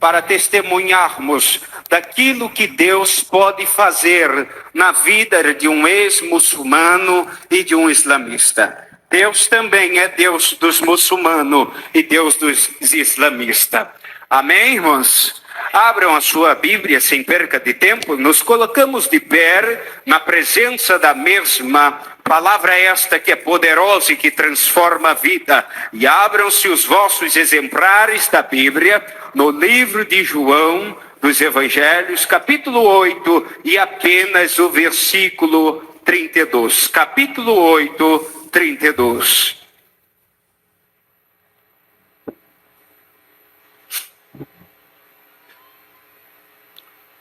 para testemunharmos daquilo que Deus pode fazer na vida de um ex-muçulmano e de um islamista. Deus também é Deus dos muçulmanos e Deus dos islamistas. Amém, irmãos? Abram a sua Bíblia sem perca de tempo. Nos colocamos de pé na presença da mesma palavra esta que é poderosa e que transforma a vida. E abram-se os vossos exemplares da Bíblia no livro de João dos Evangelhos, capítulo 8 e apenas o versículo 32. Capítulo 8, 32.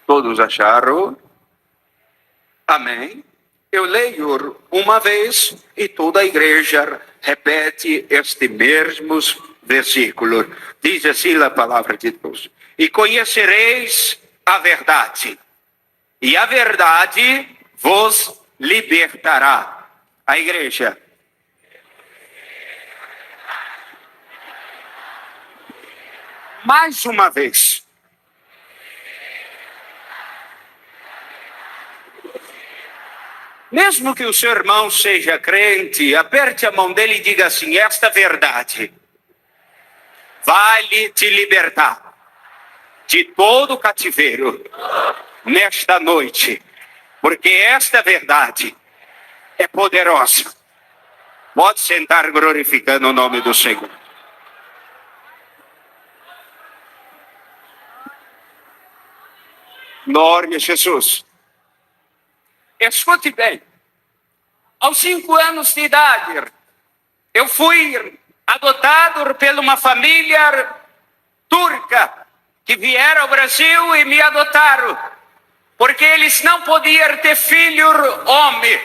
Todos acharam? Amém. Eu leio uma vez e toda a igreja repete este mesmo versículo. Diz assim a palavra de Deus: e conhecereis a verdade, e a verdade vos libertará. A igreja. Mais uma vez. Mesmo que o seu irmão seja crente, aperte a mão dele e diga assim: esta verdade vai te libertar de todo cativeiro nesta noite, porque esta verdade é poderosa. Pode sentar glorificando o nome do Senhor. Glória a Jesus. Escute bem, aos 5 anos de idade, eu fui adotado por uma família turca que vieram ao Brasil e me adotaram, porque eles não podiam ter filho homem.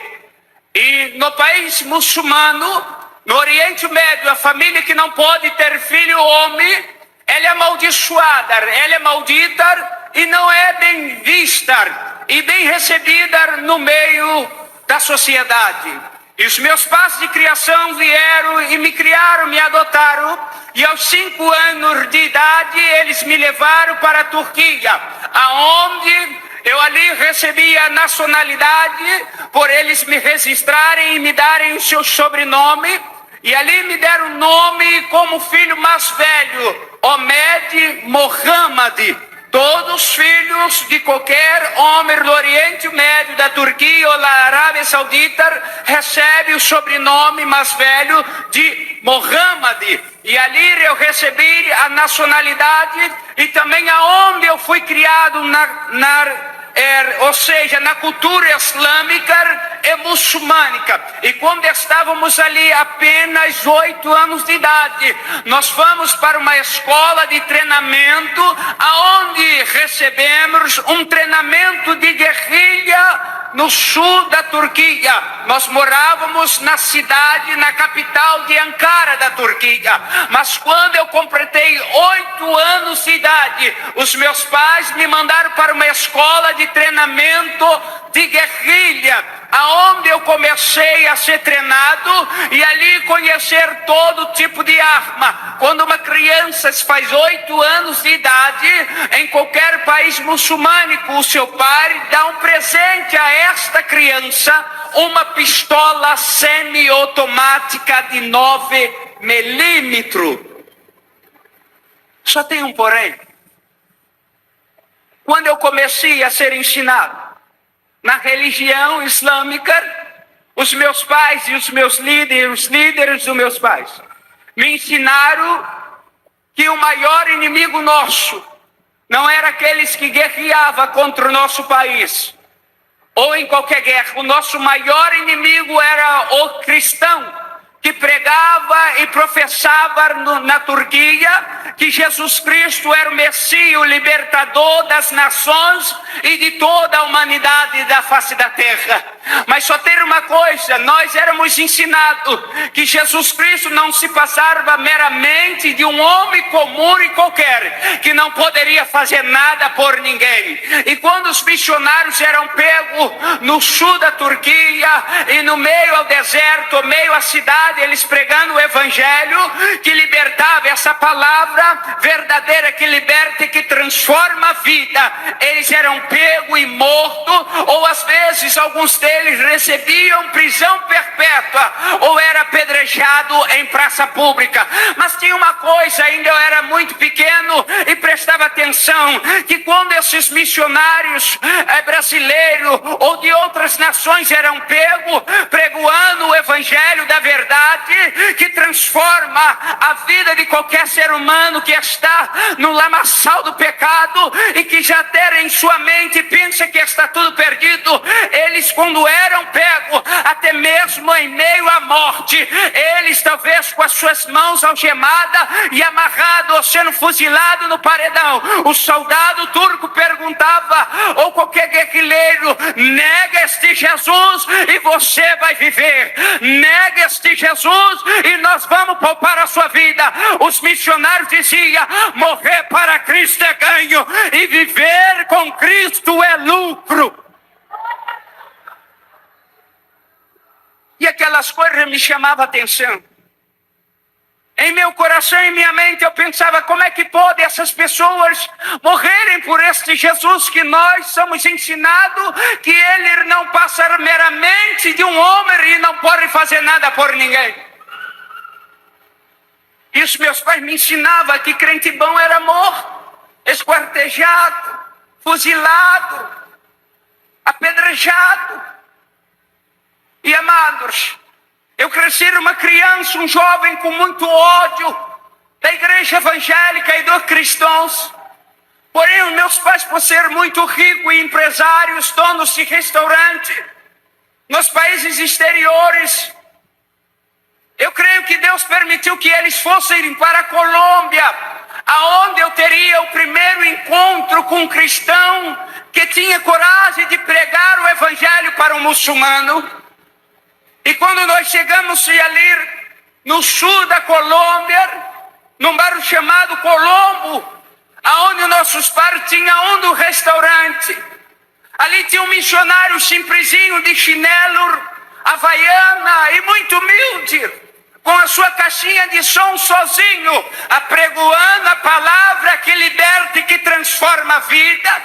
E no país muçulmano, no Oriente Médio, a família que não pode ter filho homem, ela é amaldiçoada, ela é maldita e não é bem vista e bem recebida no meio da sociedade. E os meus pais de criação vieram e me criaram, me adotaram, e aos 5 anos de idade eles me levaram para a Turquia, aonde eu ali recebi a nacionalidade por eles me registrarem e me darem o seu sobrenome, e ali me deram o nome como filho mais velho, Omed Mohammed. Todos os filhos de qualquer homem do Oriente Médio, da Turquia ou da Arábia Saudita, recebem o sobrenome mais velho de Mohammed. E ali eu recebi a nacionalidade e também aonde eu fui criado ou seja, na cultura islâmica e muçulmânica. E quando estávamos ali apenas 8 anos de idade, nós fomos para uma escola de treinamento, aonde recebemos um treinamento de guerrilha no sul da Turquia. Nós morávamos na cidade, na capital de Ankara da Turquia. Mas quando eu completei 8 anos de idade, os meus pais me mandaram para uma escola de treinamento de guerrilha, aonde eu comecei a ser treinado e ali conhecer todo tipo de arma. Quando uma criança faz 8 anos de idade, em qualquer país muçulmânico, o seu pai dá um presente a esta criança, uma pistola semi-automática de 9 milímetros. Só tem um porém. Quando eu comecei a ser ensinado na religião islâmica, os meus pais e os meus líderes, os líderes dos meus pais, me ensinaram que o maior inimigo nosso não era aqueles que guerreavam contra o nosso país, ou em qualquer guerra. O nosso maior inimigo era o cristão, que pregava e professava na Turquia que Jesus Cristo era o Messias, o libertador das nações e de toda a humanidade da face da terra. Mas só tem uma coisa: nós éramos ensinados que Jesus Cristo não se passava meramente de um homem comum e qualquer, que não poderia fazer nada por ninguém. E quando os missionários eram pegos no sul da Turquia e no meio ao deserto, meio à cidade, eles pregando o evangelho que libertava, essa palavra verdadeira que liberta e que transforma transforma a vida, eles eram pegos e mortos, ou às vezes alguns deles recebiam prisão perpétua, ou era apedrejado em praça pública. Mas tinha uma coisa, ainda eu era muito pequeno e prestava atenção, que quando esses missionários brasileiros ou de outras nações eram pegos, pregoando o evangelho da verdade, que transforma a vida de qualquer ser humano que está no lamaçal do pecado e que já até em sua mente pensa que está tudo perdido, eles quando eram pegos, até mesmo em meio à morte, eles talvez com as suas mãos algemadas e amarrados ou sendo fuzilado no paredão, o soldado turco perguntava, ou qualquer guerrilheiro, nega este Jesus e você vai viver, nega este Jesus e nós vamos poupar a sua vida. Os missionários diziam, morrer para Cristo é ganho e viver com Cristo é lucro. E aquelas coisas me chamavam a atenção. Em meu coração e minha mente eu pensava, como é que pode essas pessoas morrerem por este Jesus que nós somos ensinados que ele não passa meramente de um homem e não pode fazer nada por ninguém. Isso meus pais me ensinavam, que crente bom era morto, esquartejado, fuzilado, apedrejado. E amados, eu cresci uma criança, um jovem com muito ódio da igreja evangélica e dos cristãos. Porém, os meus pais, por ser muito ricos e empresários, donos de restaurante, nos países exteriores, eu creio que Deus permitiu que eles fossem para a Colômbia, aonde eu teria o primeiro encontro com um cristão que tinha coragem de pregar o evangelho para um muçulmano. E quando nós chegamos ali no sul da Colômbia, num bairro chamado Colombo, aonde nossos pais tinham um restaurante, ali tinha um missionário simplesinho de chinelo, havaiana e muito humilde, com a sua caixinha de som sozinho, apregoando a palavra que liberta e que transforma a vida.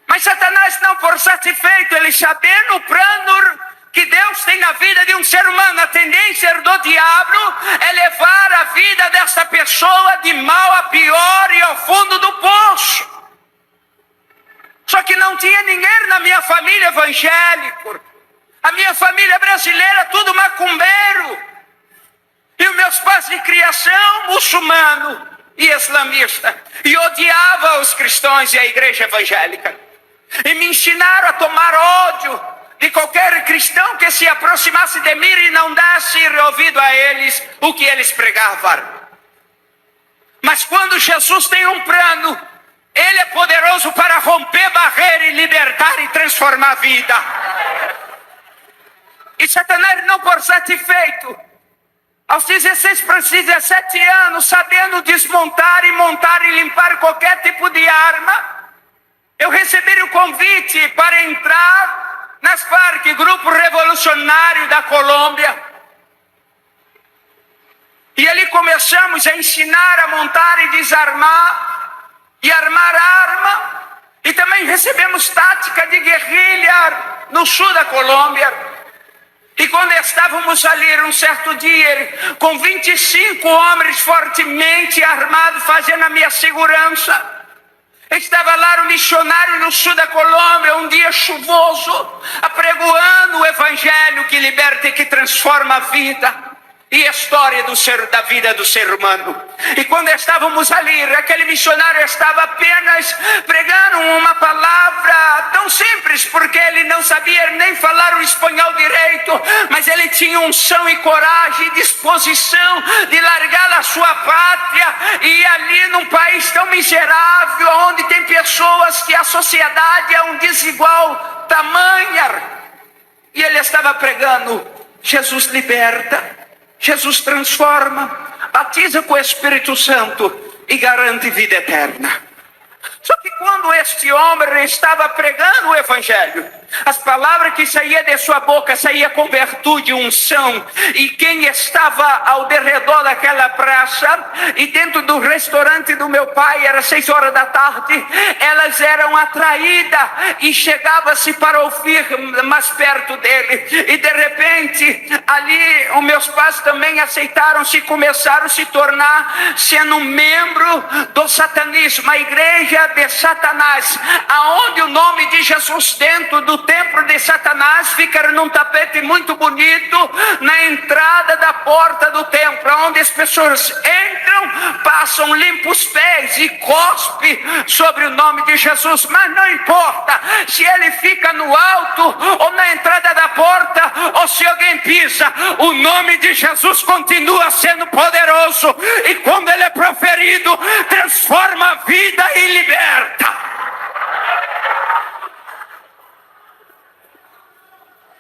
Mas Satanás não for satisfeito, ele sabendo o plano que Deus tem na vida de um ser humano, a tendência do diabo é levar a vida dessa pessoa de mal a pior e ao fundo do poço. Só que não tinha ninguém na minha família evangélico. A minha família brasileira, tudo macumbeiro. E os meus pais de criação, muçulmano e islamista. E odiava os cristãos e a igreja evangélica. E me ensinaram a tomar ódio de qualquer cristão que se aproximasse de mim e não desse ouvido a eles o que eles pregavam. Mas quando Jesus tem um plano, ele é poderoso para romper barreira e libertar e transformar a vida. E Satanás não por satisfeito, aos 16 para 17 anos, sabendo desmontar e montar e limpar qualquer tipo de arma, eu recebi o convite para entrar nas Farc, Grupo Revolucionário da Colômbia. E ali começamos a ensinar a montar e desarmar e armar arma. E também recebemos tática de guerrilha no sul da Colômbia. E quando estávamos ali um certo dia, com 25 homens fortemente armados, fazendo a minha segurança, estava lá um missionário no sul da Colômbia, um dia chuvoso, apregoando o evangelho que liberta e que transforma a vida e a história da vida do ser humano. E quando estávamos ali, aquele missionário estava apenas pregando uma palavra tão simples, porque ele não sabia nem falar o espanhol direito, mas ele tinha unção e coragem e disposição de largar a sua pátria e ir ali num país tão miserável, onde tem pessoas que a sociedade é um desigual tamanho. E ele estava pregando: Jesus liberta, Jesus transforma, batiza com o Espírito Santo e garante vida eterna. Só que quando este homem estava pregando o evangelho, as palavras que saíam de sua boca saíam com virtude, unção. E quem estava ao redor daquela praça e dentro do restaurante do meu pai, era 6 horas da tarde, elas eram atraídas e chegavam-se para ouvir mais perto dele. E de repente, ali, os meus pais também aceitaram-se e começaram a se tornar, sendo membro do satanismo, a igreja de Satanás, aonde o nome de Jesus dentro do templo de Satanás fica num tapete muito bonito na entrada da porta do templo, onde as pessoas entram, passam, limpam os pés e cospe sobre o nome de Jesus. Mas não importa se ele fica no alto ou na entrada da porta, ou se alguém pisa, o nome de Jesus continua sendo poderoso, e quando ele é proferido, transforma a vida e liberta.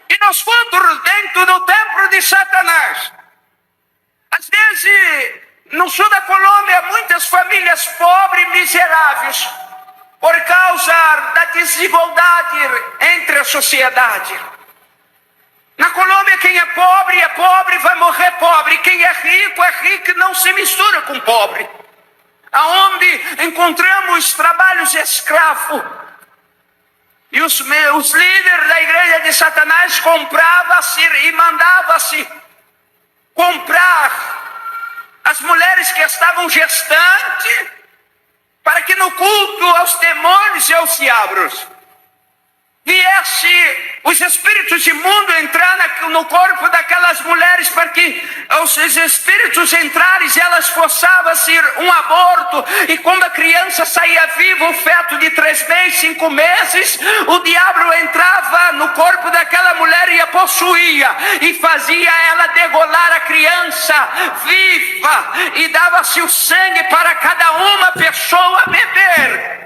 E nós fomos dentro do templo de Satanás. Às vezes, no sul da Colômbia, muitas famílias pobres e miseráveis, por causa da desigualdade entre a sociedade. Na Colômbia, quem é pobre, vai morrer pobre. Quem é rico e não se mistura com pobre. Aonde encontramos trabalhos escravos. E os líderes da igreja de Satanás compravam-se e mandavam-se comprar as mulheres que estavam gestantes, para que no culto aos demônios e aos diabos viesse os espíritos imundos entrar no corpo daquelas mulheres, para que os espíritos entrarem e elas forçavam-se um aborto. E quando a criança saía viva, o feto de 3 meses, 5 meses, o diabo entrava no corpo daquela mulher e a possuía, e fazia ela degolar a criança viva, e dava-se o sangue para cada uma pessoa beber.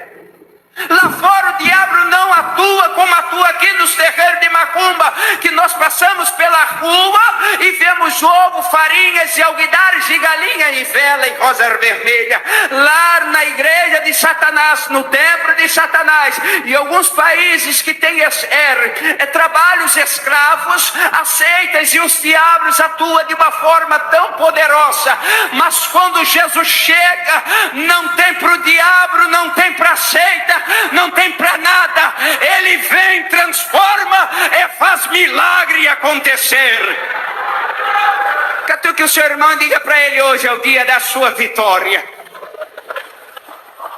Lá fora o diabo não atua como atua aqui nos terreiros de macumba, que nós passamos pela rua e vemos ovo, farinhas e alguidares e galinha em vela e rosa vermelha. Lá na igreja de Satanás, no templo de Satanás, e alguns países que têm trabalhos escravos, aceitas, e os diabos atuam de uma forma tão poderosa. Mas quando Jesus chega, não tem para o diabo, não tem para a seita, não tem para nada. Ele vem, transforma e faz milagre acontecer. Quero que o seu irmão diga para ele: hoje é o dia da sua vitória.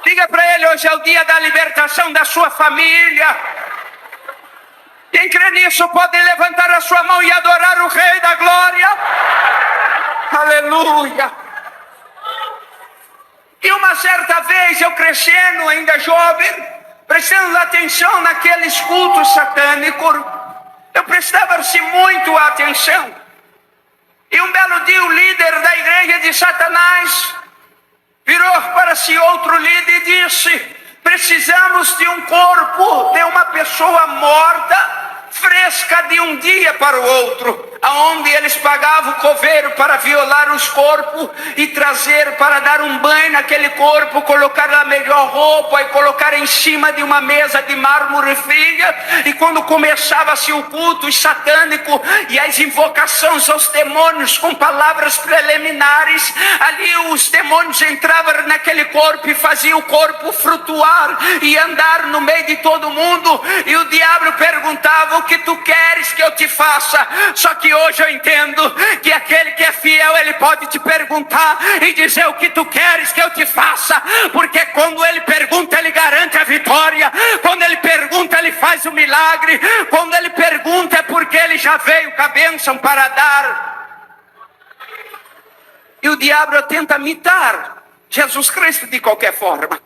Diga para ele: hoje é o dia da libertação da sua família. Quem crê nisso pode levantar a sua mão e adorar o Rei da Glória. Aleluia. E uma certa vez, eu crescendo, ainda jovem, prestando atenção naqueles cultos satânicos, eu prestava-se muito atenção. E um belo dia, o líder da igreja de Satanás virou para si outro líder e disse: precisamos de um corpo de uma pessoa morta, fresca de um dia para o outro, aonde eles pagavam o coveiro para violar os corpos e trazer para dar um banho naquele corpo, colocar a melhor roupa e colocar em cima de uma mesa de mármore fria. E quando começava-se o culto satânico e as invocações aos demônios com palavras preliminares, ali os demônios entravam naquele corpo e faziam o corpo flutuar e andar no meio de todo mundo. E o diabo perguntava: o que tu queres que eu te faça? Só que hoje eu entendo que aquele que é fiel, ele pode te perguntar e dizer: o que tu queres que eu te faça? Porque quando ele pergunta, ele garante a vitória. Quando ele pergunta, ele faz o milagre. Quando ele pergunta, é porque ele já veio com a bênção para dar. E o diabo tenta imitar Jesus Cristo de qualquer forma.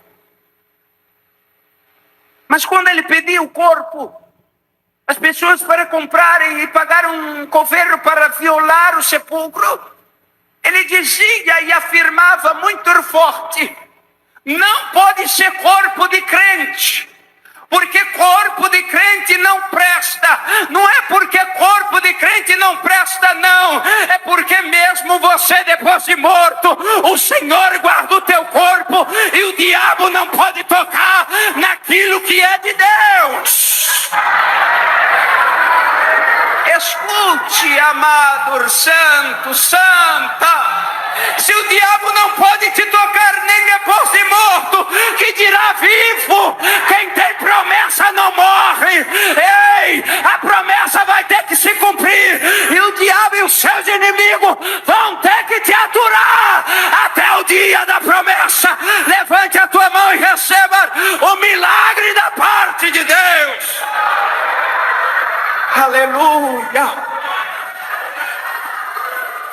Mas quando ele pediu o corpo, as pessoas para comprarem e pagar um coveiro para violar o sepulcro, ele dizia e afirmava muito forte: não pode ser corpo de crente, porque corpo de crente não presta. Não é porque corpo de crente não presta, não. É porque mesmo você depois de morto, o Senhor guarda o teu corpo e o diabo não pode tocar, que é de Deus. Escute, amado santo, santa. Se o diabo não pode te tocar nem depois de morto, que dirá vivo? Quem tem promessa não morre. Ei, a promessa vai ter que se cumprir, e o diabo e os seus inimigos vão ter que te aturar até o dia da promessa. Levante a tua mão e receba o milagre da parte de Deus. Aleluia.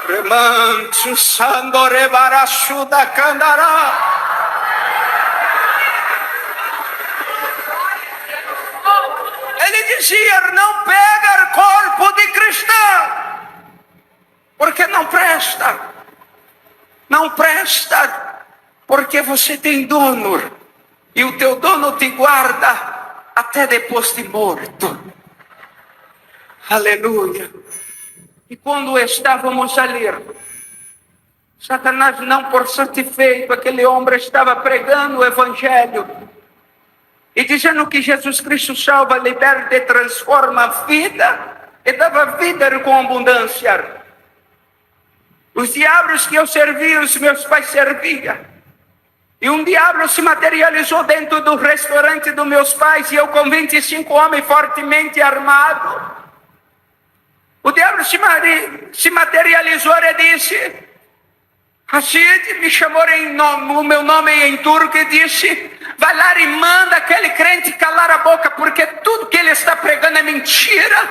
Remanso sandore barashuda candará. Ele dizia: não pega corpo de cristão, porque não presta. Não presta, porque você tem dono, e o teu dono te guarda até depois de morto. Aleluia. E quando estávamos a ler, Satanás, não por satisfeito, aquele homem estava pregando o evangelho e dizendo que Jesus Cristo salva, liberta e transforma a vida, e dava vida com abundância. Os diabos que eu servia, os meus pais serviam. E um diabo se materializou dentro do restaurante dos meus pais, e eu com 25 homens fortemente armados. O diabo se materializou e disse: Rashid, me chamou o meu nome em turco e disse: vai lá e manda aquele crente calar a boca, porque tudo que ele está pregando é mentira,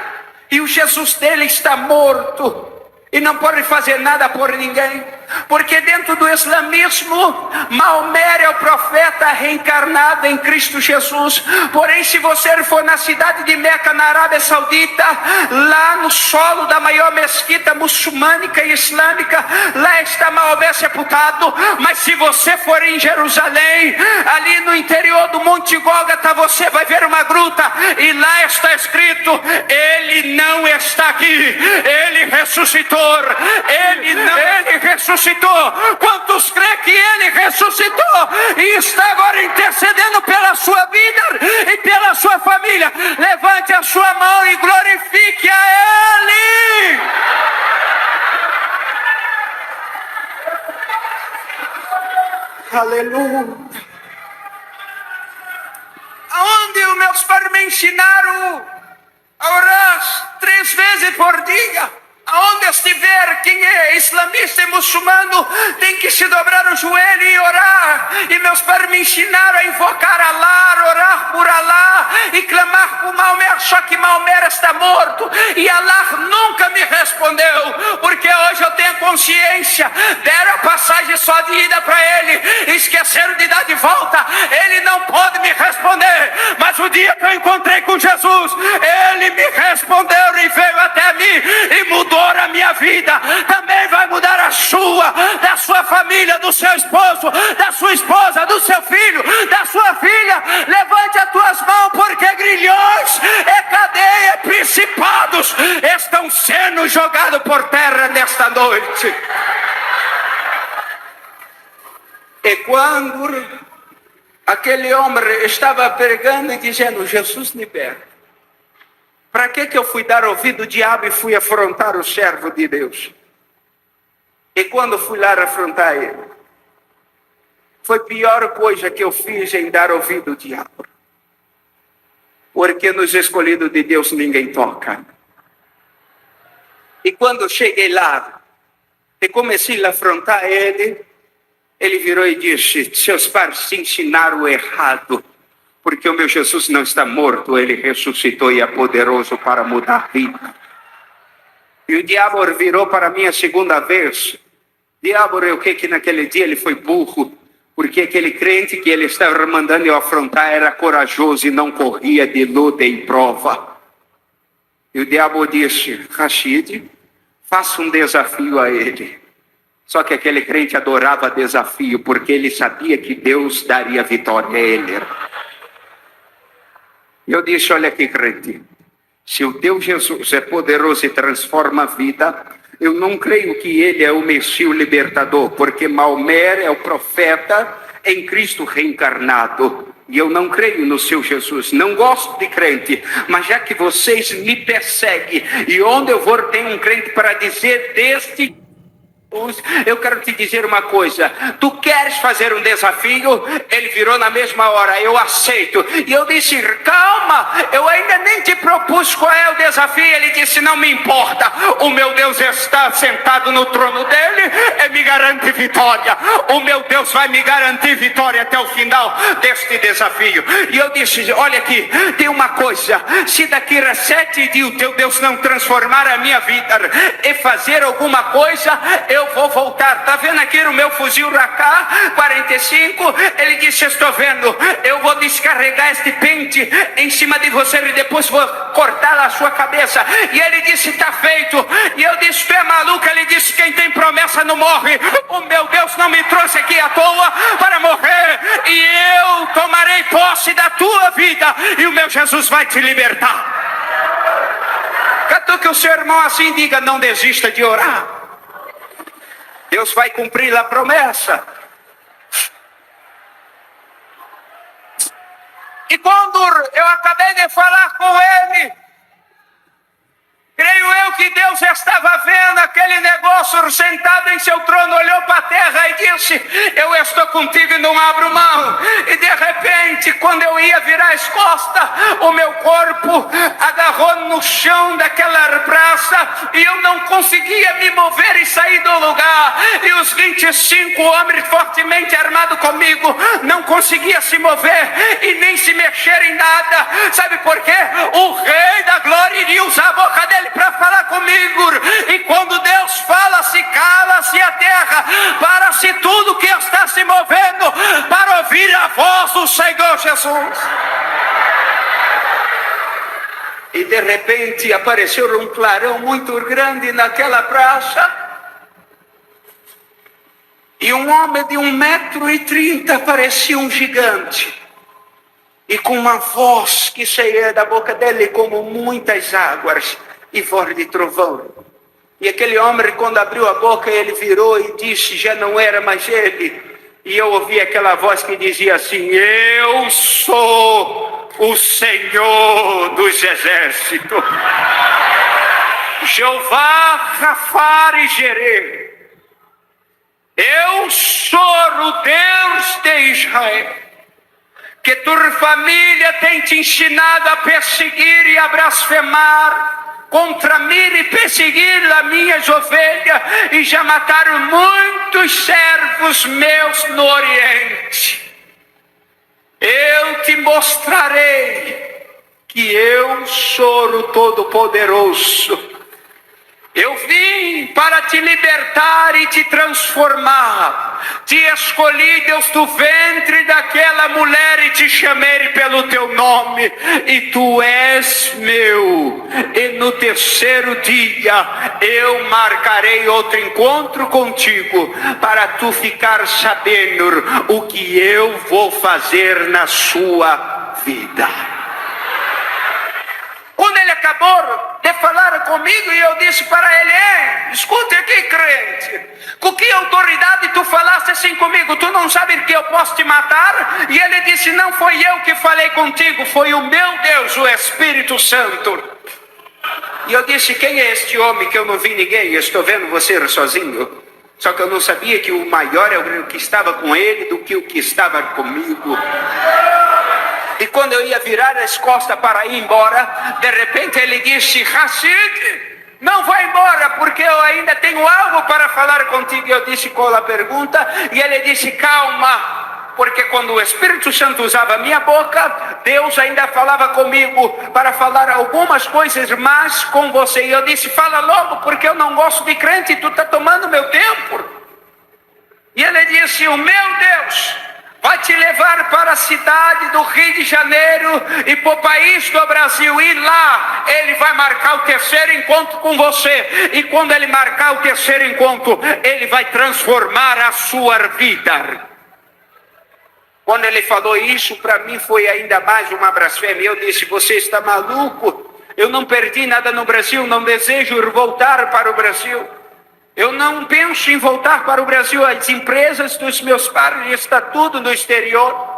e o Jesus dele está morto e não pode fazer nada por ninguém. Porque dentro do islamismo, Maomé é o profeta reencarnado em Cristo Jesus. Porém, se você for na cidade de Meca, na Arábia Saudita, lá no solo da maior mesquita muçulmânica e islâmica, lá está Maomé sepultado. Mas se você for em Jerusalém, ali no interior do Monte Gólgota, você vai ver uma gruta, e lá está escrito: ele não está aqui, ele ressuscitou. Ele ressuscitou. Quantos creem que ele ressuscitou e está agora intercedendo pela sua vida e pela sua família? Levante a sua mão e glorifique a ele. Aleluia. Aonde os meus pais me ensinaram a orar 3 vezes por dia. Aonde estiver, quem é islamista e muçulmano tem que se dobrar o joelho e orar. E meus pais me ensinaram a invocar Allah, orar por Allah e clamar por Maomé. Só que Maomé está morto e Allah nunca me respondeu, porque hoje eu tenho consciência. Deram a passagem só de ida para ele, esqueceram de dar de volta. Ele não pode me responder, mas o dia que eu encontrei com Jesus, ele me respondeu e veio até mim e mudou a minha vida. Também vai mudar a sua, da sua família, do seu esposo, da sua esposa, do seu filho, da sua filha. Levante as tuas mãos, porque grilhões e cadeia, principados estão sendo jogados por terra nesta noite. E quando aquele homem estava pregando e dizendo: Jesus liberta, para que eu fui dar ouvido ao diabo e fui afrontar o servo de Deus? E quando fui lá afrontar ele, foi a pior coisa que eu fiz em dar ouvido ao diabo. Porque nos escolhidos de Deus ninguém toca. E quando cheguei lá e comecei a afrontar ele, ele virou e disse: seus pais te ensinaram errado. Porque o meu Jesus não está morto, ele ressuscitou e é poderoso para mudar a vida. E o diabo virou para mim a segunda vez. Diabo, eu que naquele dia ele foi burro, porque aquele crente que ele estava mandando eu afrontar era corajoso e não corria de luta em prova. E o diabo disse: Rashid, faça um desafio a ele. Só que aquele crente adorava desafio, porque ele sabia que Deus daria vitória a ele. Eu disse: olha aqui, crente, se o teu Jesus é poderoso e transforma a vida, eu não creio que ele é o Messias libertador, porque Maomé é o profeta em Cristo reencarnado. E eu não creio no seu Jesus, não gosto de crente, mas já que vocês me perseguem, e onde eu vou tem um crente para dizer deste... Eu quero te dizer uma coisa, tu queres fazer um desafio? Ele virou na mesma hora, eu aceito. E eu disse, calma, eu ainda nem te propus qual é o desafio. Ele disse, não me importa, o meu Deus está sentado no trono dele e me garante vitória. O meu Deus vai me garantir vitória até o final deste desafio. E eu disse, olha aqui, tem uma coisa, se daqui a 7 dias o teu Deus não transformar a minha vida e fazer alguma coisa, eu vou voltar. Tá vendo aqui o meu fuzil AK-45? Ele disse, estou vendo, eu vou descarregar este pente em cima de você e depois vou cortar a sua cabeça. E ele disse, tá feito. E eu disse, tu é maluco? Ele disse, quem tem promessa não morre. O meu Deus não me trouxe aqui à toa para morrer, e eu tomarei posse da tua vida, e o meu Jesus vai te libertar. Catuque o seu irmão assim, diga, não desista de orar. Deus vai cumprir a promessa. E quando eu acabei de falar com ele, creio eu que Deus estava vendo aquele negócio sentado em seu trono, olhou para a terra e disse, eu estou contigo e não abro mão. E de repente, quando eu ia virar as costas, o meu corpo agarrou no chão daquela praça e eu não conseguia me mover e sair do lugar. E os 25 homens fortemente armados comigo não conseguiam se mover e nem se mexer em nada. Sabe por quê? O Rei da Glória iria usar a boca dele para falar comigo. E quando Deus fala, se cala-se a terra, para-se tudo que está se movendo para ouvir a voz do Senhor Jesus. E de repente apareceu um clarão muito grande naquela praça, e um homem de 1,30 m parecia um gigante, e com uma voz que saía da boca dele como muitas águas e voz de trovão. E aquele homem, quando abriu a boca, ele virou e disse, já não era mais ele. E eu ouvi aquela voz que dizia assim, eu sou o Senhor dos Exércitos, Jeová Rafá e Jerê, eu sou o Deus de Israel, que tua família tem te ensinado a perseguir e a blasfemar contra mim e perseguir as minhas ovelhas, e já mataram muitos servos meus no Oriente. Eu te mostrarei que eu sou o Todo-Poderoso. Eu vim para te libertar e te transformar. Te escolhi, Deus, do ventre daquela mulher e te chamei pelo teu nome. E tu és meu. E no terceiro dia eu marcarei outro encontro contigo, para tu ficar sabendo o que eu vou fazer na sua vida. Quando ele acabou de falar comigo, e eu disse para ele, escute aqui, crente, com que autoridade tu falaste assim comigo? Tu não sabes que eu posso te matar? E ele disse, não foi eu que falei contigo, foi o meu Deus, o Espírito Santo. E eu disse, quem é este homem que eu não vi ninguém? Eu estou vendo você sozinho. Só que eu não sabia que o maior é o que estava com ele do que o que estava comigo. E quando eu ia virar as costas para ir embora, de repente ele disse, Hassid, não vai embora, porque eu ainda tenho algo para falar contigo. Eu disse, qual a pergunta? E ele disse, calma, porque quando o Espírito Santo usava a minha boca, Deus ainda falava comigo para falar algumas coisas mais com você. E eu disse, fala logo, porque eu não gosto de crente, tu está tomando meu tempo. E ele disse, o meu Deus vai te levar para a cidade do Rio de Janeiro e para o país do Brasil, e lá ele vai marcar o terceiro encontro com você, e quando ele marcar o terceiro encontro, ele vai transformar a sua vida. Quando ele falou isso, para mim foi ainda mais uma blasfêmia. Eu disse, você está maluco? Eu não perdi nada no Brasil, não desejo voltar para o Brasil. Eu não penso em voltar para o Brasil. As empresas dos meus pais está tudo no exterior.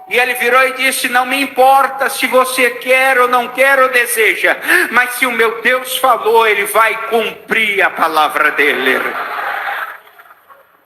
E ele virou e disse: não me importa se você quer ou não quer ou deseja, mas se o meu Deus falou, ele vai cumprir a palavra dele.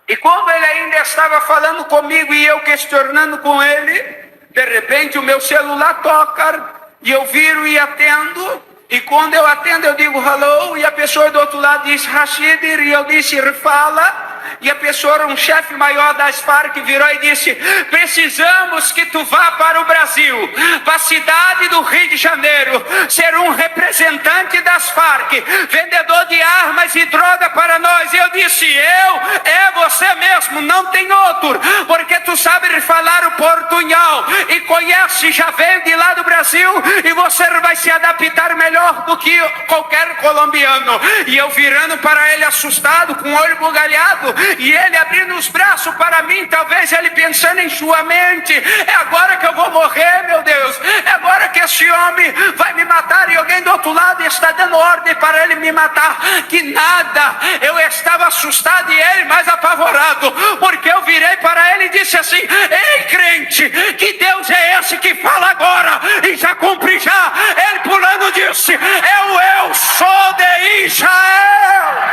E quando ele ainda estava falando comigo e eu questionando com ele, de repente o meu celular toca e eu viro e atendo. E quando eu atendo, eu digo hello, e a pessoa do outro lado diz Rashid, e eu disse fala. E a pessoa, um chefe maior das Farc, virou e disse: precisamos que tu vá para o Brasil, para a cidade do Rio de Janeiro, ser um representante das Farc, vendedor de armas e droga para nós. E eu disse: é você mesmo, não tem outro, porque tu sabes falar o portunhol e conhece, já veio de lá do Brasil, e você vai se adaptar melhor do que qualquer colombiano. E eu virando para ele assustado, com o olho bugalhado, e ele abrindo os braços para mim, talvez ele pensando em sua mente: é agora que eu vou morrer, meu Deus, é agora que esse homem vai me matar, e alguém do outro lado está dando ordem para ele me matar. Que nada, eu estava assustado e ele mais apavorado, porque eu virei para ele e disse assim: ei crente, que Deus é esse que fala agora e já cumpre já? Ele pulando disse: eu sou de Israel.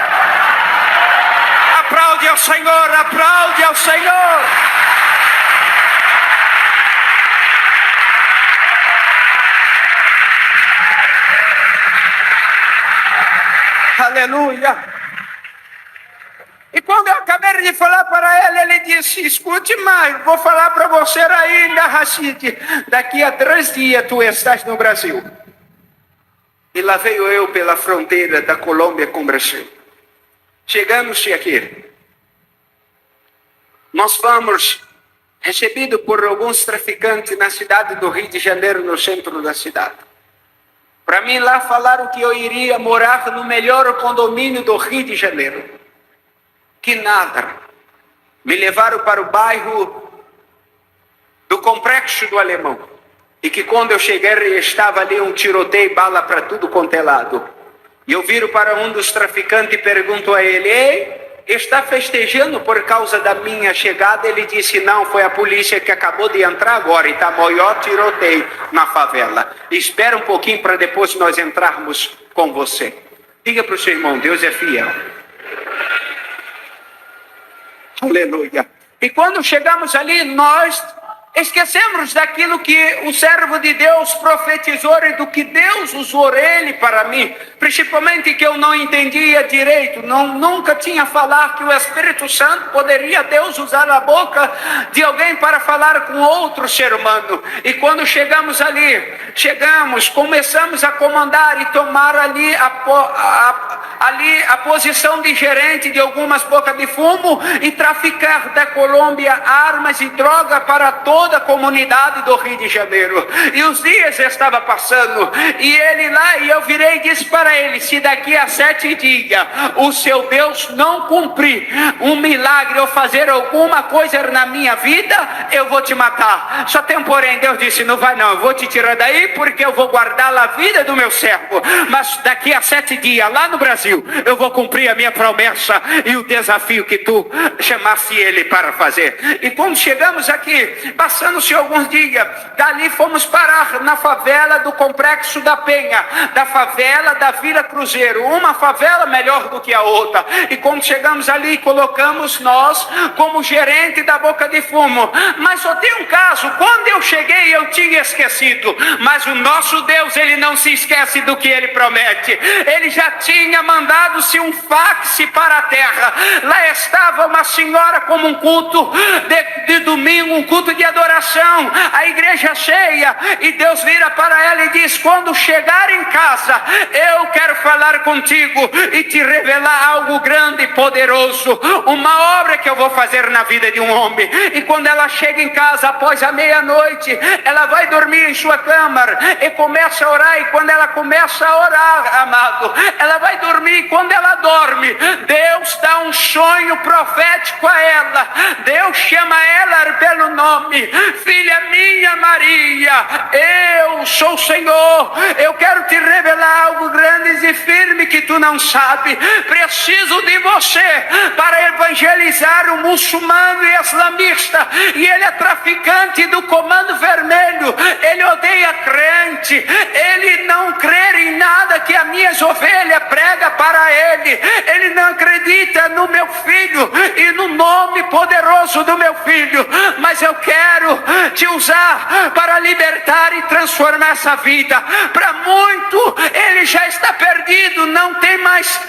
Aplaude ao Senhor, aplaude ao Senhor. Aleluia. E quando eu acabei de falar para ele, ele disse: escute mais, vou falar para você ainda, Rashid, daqui a 3 dias tu estás no Brasil. E lá veio eu pela fronteira da Colômbia com o Brasil. Chegamos aqui. Nós fomos recebidos por alguns traficantes na cidade do Rio de Janeiro, no centro da cidade. Para mim lá falaram que eu iria morar no melhor condomínio do Rio de Janeiro. Que nada. Me levaram para o bairro do Complexo do Alemão. E que quando eu cheguei estava ali um tiroteio, bala para tudo quanto é lado. E eu viro para um dos traficantes e pergunto a ele: ei, está festejando por causa da minha chegada? Ele disse: não, foi a polícia que acabou de entrar agora e está maior tiroteio na favela. Espera um pouquinho para depois nós entrarmos com você. Diga para o seu irmão: Deus é fiel. Aleluia. E quando chegamos ali, nós esquecemos daquilo que o servo de Deus profetizou e do que Deus usou ele para mim, principalmente que eu não entendia direito, nunca tinha falado que o Espírito Santo poderia Deus usar a boca de alguém para falar com outro ser humano. E quando chegamos ali, começamos a comandar e tomar ali a posição de gerente de algumas bocas de fumo e traficar da Colômbia armas e droga para toda a comunidade do Rio de Janeiro. E os dias estavam passando, e ele lá, e eu virei e disse para ele: se daqui a 7 dias o seu Deus não cumprir um milagre ou fazer alguma coisa na minha vida, eu vou te matar. Só tem um porém. Deus disse: não vai não, eu vou te tirar daí, porque eu vou guardar a vida do meu servo, mas daqui a 7 dias lá no Brasil eu vou cumprir a minha promessa e o desafio que tu chamasse ele para fazer. E quando chegamos aqui, passando-se alguns dias, dali fomos parar na favela do Complexo da Penha, da favela da Vila Cruzeiro, uma favela melhor do que a outra. E quando chegamos ali, colocamos nós como gerente da boca de fumo. Mas só tem um caso: quando eu cheguei eu tinha esquecido, mas o nosso Deus, ele não se esquece do que ele promete. Ele já tinha mandado-se um fax para a terra. Lá estava uma senhora como um culto de domingo, um culto de adoração, a igreja cheia, e Deus vira para ela e diz: quando chegar em casa, eu quero falar contigo e te revelar algo grande e poderoso, uma obra que eu vou fazer na vida de um homem. E quando ela chega em casa após a meia-noite, ela vai dormir em sua câmara e começa a orar. E quando ela começa a orar, amado, ela vai dormir. E quando ela dorme, Deus dá um sonho profético a ela. Deus chama ela pelo nome filha minha Maria, eu sou o Senhor, eu quero te revelar algo grande e firme que tu não sabe. Preciso de você para evangelizar o muçulmano e islamista, e ele é traficante do Comando Vermelho, ele odeia crente, ele não crê em nada que a minha ovelha prega para ele não acredita no meu filho e no nome poderoso do meu filho, mas eu quero te usar para libertar e transformar essa vida. Para muito ele já está perdido, não tem mais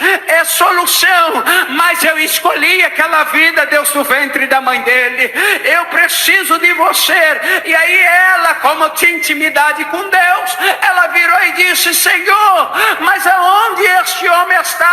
solução, mas eu escolhi aquela vida, Deus, do ventre da mãe dele. Eu preciso de você. E aí ela, como tinha intimidade com Deus, ela virou e disse: Senhor, mas aonde este homem está?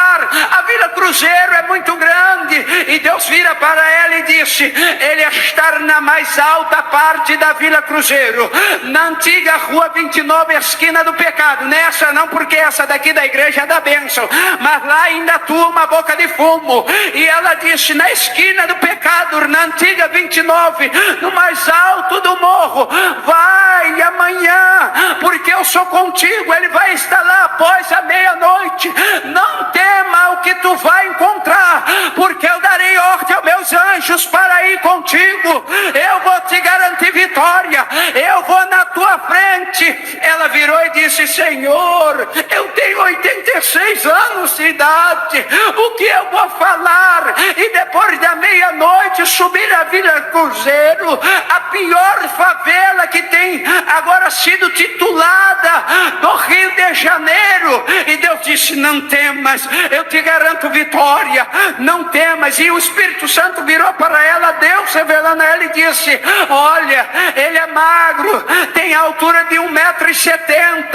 A Vila Cruzeiro é muito grande. E Deus vira para ela e disse: ele está na mais alta parte da Vila Cruzeiro, na antiga Rua 29, esquina do pecado. Nessa não, porque essa daqui da igreja é da bênção, mas lá ainda atua uma boca de fumo. E ela disse: na esquina do pecado, na antiga 29, no mais alto do morro, vai amanhã, porque eu sou contigo. Ele vai estar lá após a meia-noite. Não tema o que tu vai encontrar, porque eu darei ordem aos meus anjos para ir contigo. Eu vou te garantir vitória, eu vou na tua frente. Ela virou e disse: Senhor, eu tenho 86 anos de idade, o que eu vou falar? E depois da meia-noite subir a Vila Cruzeiro, a pior favela que tem agora sido titulada do Rio de Janeiro. E Deus disse: não temas, eu te garanto vitória, não temas. E o Espírito Santo virou para ela, Deus revelando a ela, e disse: olha, ele é magro, tem a altura de 1,70 m,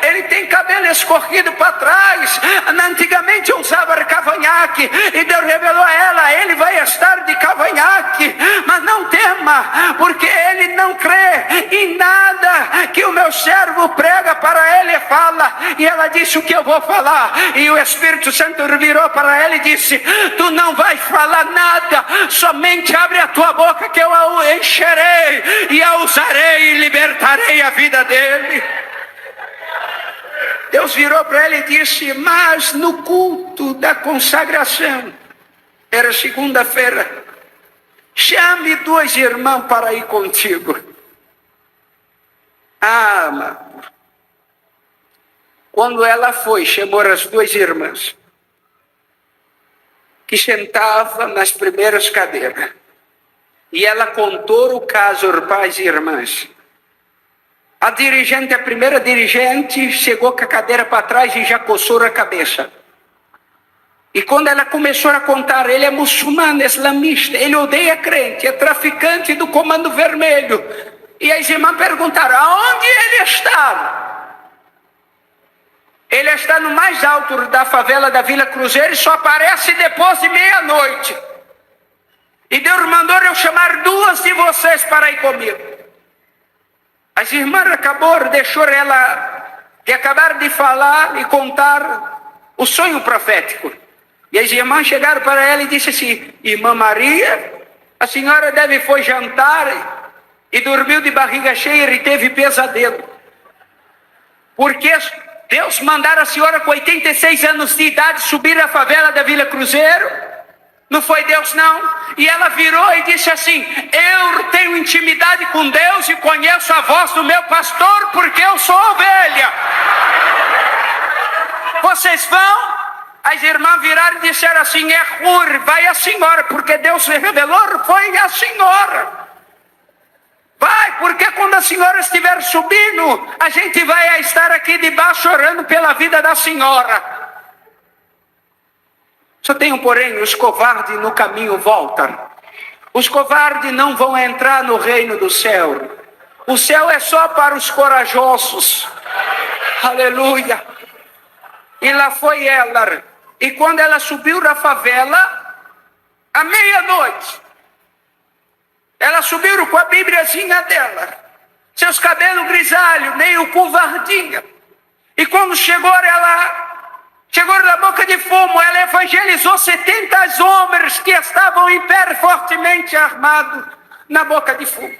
ele tem cabelo escorrido para trás. Antigamente usava cavanhaque, e Deus revelou a ela: ele vai estar de cavanhaque, mas não tema, porque ele não crê em nada que o meu servo prega para ele e fala. E ela disse: o que eu vou falar? E o Espírito Santo virou para ela e disse: tu não vais falar nada, somente abre a tua boca que eu a encherei e a usarei e libertarei a vida dele. Deus virou para ela e disse: mas no culto da consagração, era segunda-feira, chame 2 irmãos para ir contigo. Ah, amado. Quando ela foi, chamou as 2 irmãs, que sentavam nas primeiras cadeiras, e ela contou o caso para as irmãs. A dirigente, a primeira dirigente, chegou com a cadeira para trás e já coçou a cabeça. E quando ela começou a contar, ele é muçulmano, é islamista, ele odeia crente, é traficante do Comando Vermelho. E as irmãs perguntaram: aonde ele está? Ele está no mais alto da favela da Vila Cruzeiro e só aparece depois de meia-noite. E Deus mandou eu chamar 2 de vocês para ir comigo. As irmãs deixou ela de acabar de falar e contar o sonho profético. E as irmãs chegaram para ela e disseram assim: irmã Maria, a senhora foi jantar e dormiu de barriga cheia e teve pesadelo. Porque Deus mandara a senhora com 86 anos de idade subir a favela da Vila Cruzeiro? Não foi Deus, não. E ela virou e disse assim: eu tenho intimidade com Deus e conheço a voz do meu pastor, porque eu sou ovelha. Vocês vão? As irmãs viraram e disseram assim: é Hur, vai a senhora, porque Deus revelou, foi a senhora. Vai, porque quando a senhora estiver subindo, a gente vai estar aqui debaixo orando pela vida da senhora. Só tem um porém: os covardes no caminho voltam. Os covardes não vão entrar no reino do céu. O céu é só para os corajosos. Aleluia. E lá foi ela. E quando ela subiu na favela, à meia-noite, ela subiu com a Bíbliazinha dela, seus cabelos grisalhos, meio covardinha. E quando chegou na boca de fumo, ela evangelizou 70 homens que estavam em pé fortemente armados na boca de fumo.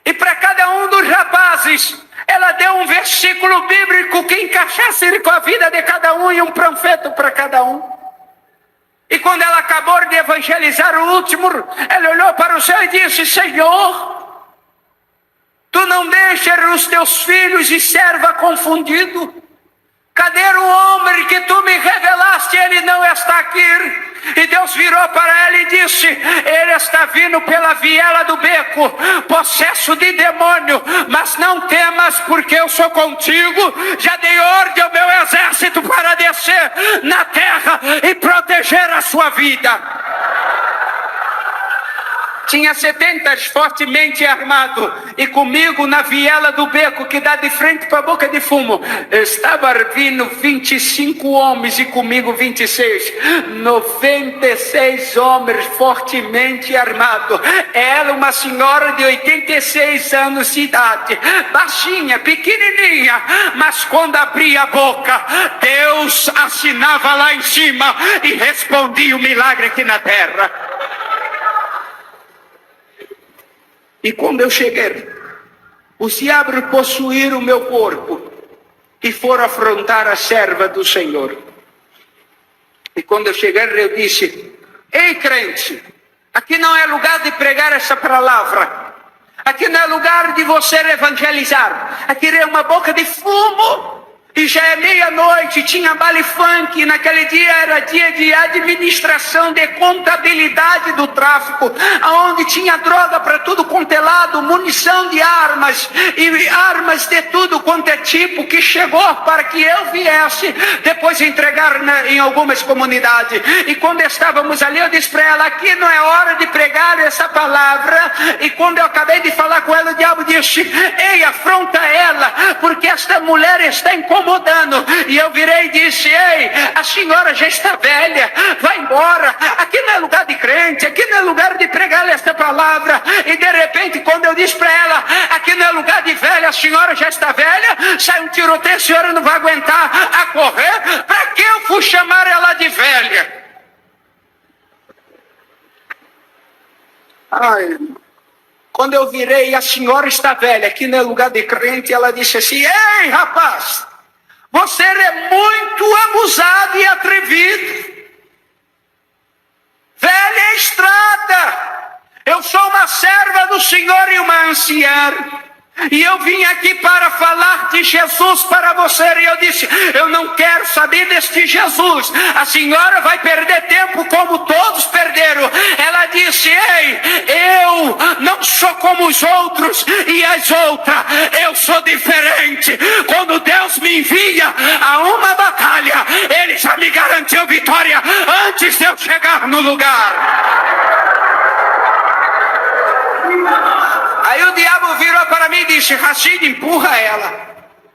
E para cada um dos rapazes, ela deu um versículo bíblico que encaixasse com a vida de cada um e um panfleto para cada um. E quando ela acabou de evangelizar o último, ela olhou para o céu e disse: Senhor, tu não deixas os teus filhos e serva confundido? Cadê o homem que tu me revelaste? Ele não está aqui. E Deus virou para ela e disse: ele está vindo pela viela do beco, possesso de demônio, mas não temas, porque eu sou contigo. Já dei ordem ao meu exército para descer na terra e proteger a sua vida. Tinha 70 fortemente armado, e comigo na viela do beco que dá de frente para a boca de fumo, estava vindo 25 homens e comigo 26, 96 homens fortemente armados. Ela, uma senhora de 86 anos de idade, baixinha, pequenininha, mas quando abria a boca, Deus assinava lá em cima e respondia o milagre aqui na terra. E quando eu cheguei, os diabos possuíram o meu corpo e foram afrontar a serva do Senhor. E quando eu cheguei, eu disse: ei, crente, aqui não é lugar de pregar essa palavra. Aqui não é lugar de você evangelizar. Aqui é uma boca de fumo. E já é meia-noite, tinha baile funk. Naquele dia era dia de administração, de contabilidade do tráfico, onde tinha droga para tudo quanto é lado, munição de armas, e armas de tudo quanto é tipo, que chegou para que eu viesse depois entregar em algumas comunidades. E quando estávamos ali, eu disse para ela: aqui não é hora de pregar essa palavra. E quando eu acabei de falar com ela, o diabo disse: ei, afronta ela, porque esta mulher está incomodando. E eu virei e disse: ei, a senhora já está velha, vai embora. Aqui não é lugar de crente, aqui não é lugar de pregar esta palavra. E de repente, quando eu disse para ela: aqui não é lugar de velha, a senhora já está velha, sai um tiroteio, a senhora não vai aguentar a correr. Para que eu fui chamar ela de velha? Ai, quando eu virei: a senhora está velha, aqui não é lugar de crente, ela disse assim: ei, rapaz, você é muito abusado e atrevido. Velha estrada, eu sou uma serva do Senhor e uma anciã, e eu vim aqui para falar de Jesus para você. E eu disse: eu não quero saber deste Jesus, a senhora vai perder tempo como todos perderam. Ela disse: ei, eu não sou como os outros e as outras, eu sou diferente. Quando Deus me envia a uma batalha, Ele já me garantiu vitória antes de eu chegar no lugar. Aí o diabo virou para mim e disse: Rashid, empurra ela.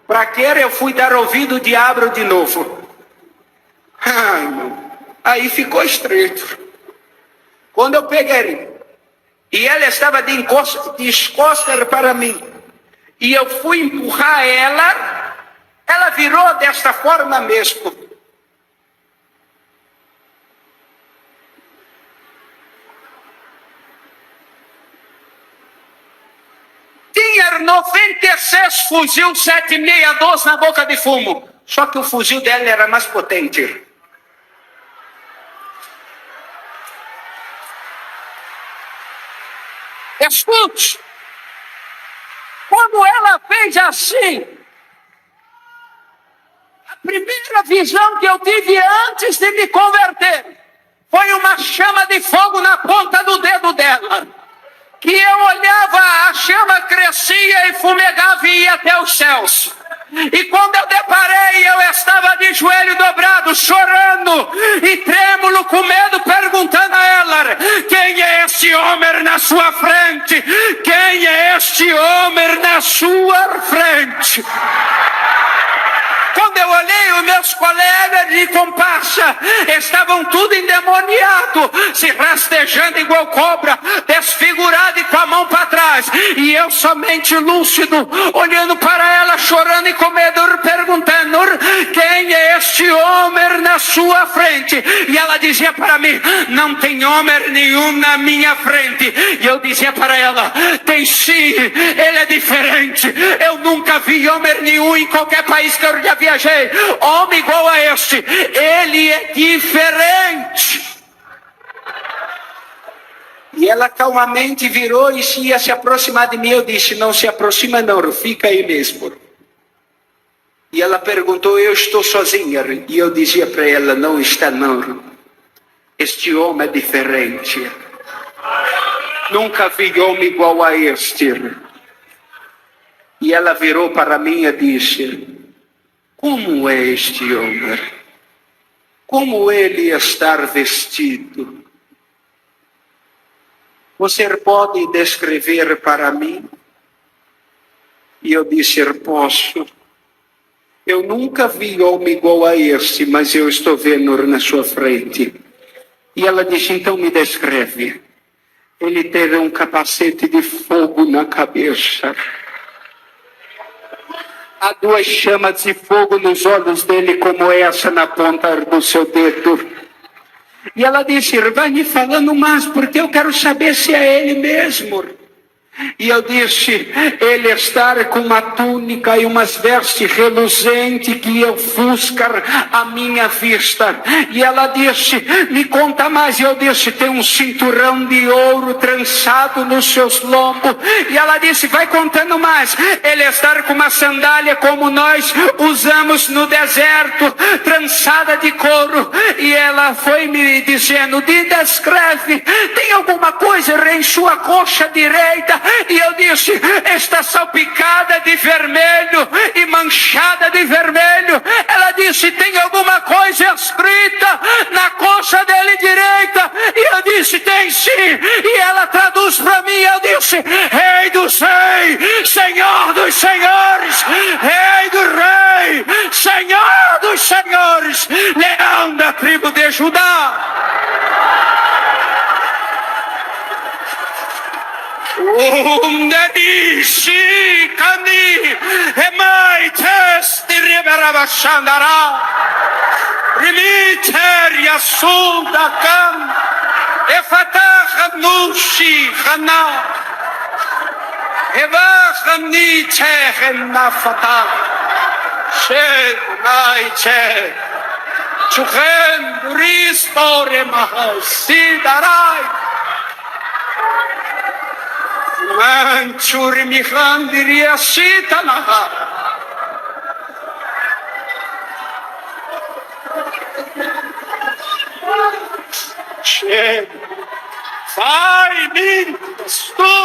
Para que eu fui dar ouvido ao diabo de novo? Ai, irmão. Aí ficou estreito. Quando eu peguei, e ela estava de costas para mim, e eu fui empurrar ela virou desta forma mesmo. Tinha 96 fuzil 7,62 na boca de fumo. Só que o fuzil dela era mais potente. Escute. Quando ela fez assim, a primeira visão que eu tive antes de me converter foi uma chama de fogo na ponta do dedo dela. Que eu olhava, a chama crescia e fumegava e ia até os céus. E quando eu deparei, eu estava de joelho dobrado, chorando e trêmulo, com medo, perguntando a ela: quem é esse homem na sua frente? Quem é este homem na sua frente? Quando eu olhei, o meu meus colegas de comparsa estavam tudo endemoniado, se rastejando igual cobra, desfigurado e com a mão para trás. E eu somente lúcido, olhando para ela, chorando e com medo, perguntando: quem é este homem na sua frente? E ela dizia para mim: não tem homem nenhum na minha frente. E eu dizia para ela: tem sim, ele é diferente. Eu nunca vi homem nenhum em qualquer país que eu já viajei, homem igual a este. Ele é diferente. E ela calmamente virou e ia se aproximar de mim. Eu disse: não se aproxima não, fica aí mesmo. E ela perguntou: eu estou sozinha? E eu dizia para ela: não está não. Este homem é diferente. Nunca vi homem igual a este. E ela virou para mim e disse: como é este homem? Como ele está vestido? Você pode descrever para mim? E eu disse: posso. Eu nunca vi homem igual a este, mas eu estou vendo na sua frente. E ela disse: então me descreve. Ele teve um capacete de fogo na cabeça. Há duas chamas de fogo nos olhos dele, como essa na ponta do seu dedo. E ela disse: vai me falando mais, porque eu quero saber se é ele mesmo. E eu disse: ele está com uma túnica e umas vestes reluzentes que ofuscam a minha vista. E ela disse: me conta mais. E eu disse: tem um cinturão de ouro trançado nos seus lombos. E ela disse: vai contando mais. Ele está com uma sandália como nós usamos no deserto, trançada de couro. E ela foi me dizendo: descreve, tem alguma coisa em sua coxa direita? E eu disse: está salpicada de vermelho e manchada de vermelho. Ela disse: tem alguma coisa escrita na coxa dele direita? E eu disse: tem sim. E ela traduz para mim. Eu disse: Rei dos reis, Senhor dos senhores, Rei do rei, Senhor dos senhores, Leão da tribo de Judá. Umdenishi kani emai testi riberabashandara rimiter yasunda kam efatah nushi khana evah niche khna fatah shed mai che chukhen ristore mahasidarai Manchuri Mihandiri Asitanaha. Chega. Vai, minhas, tu.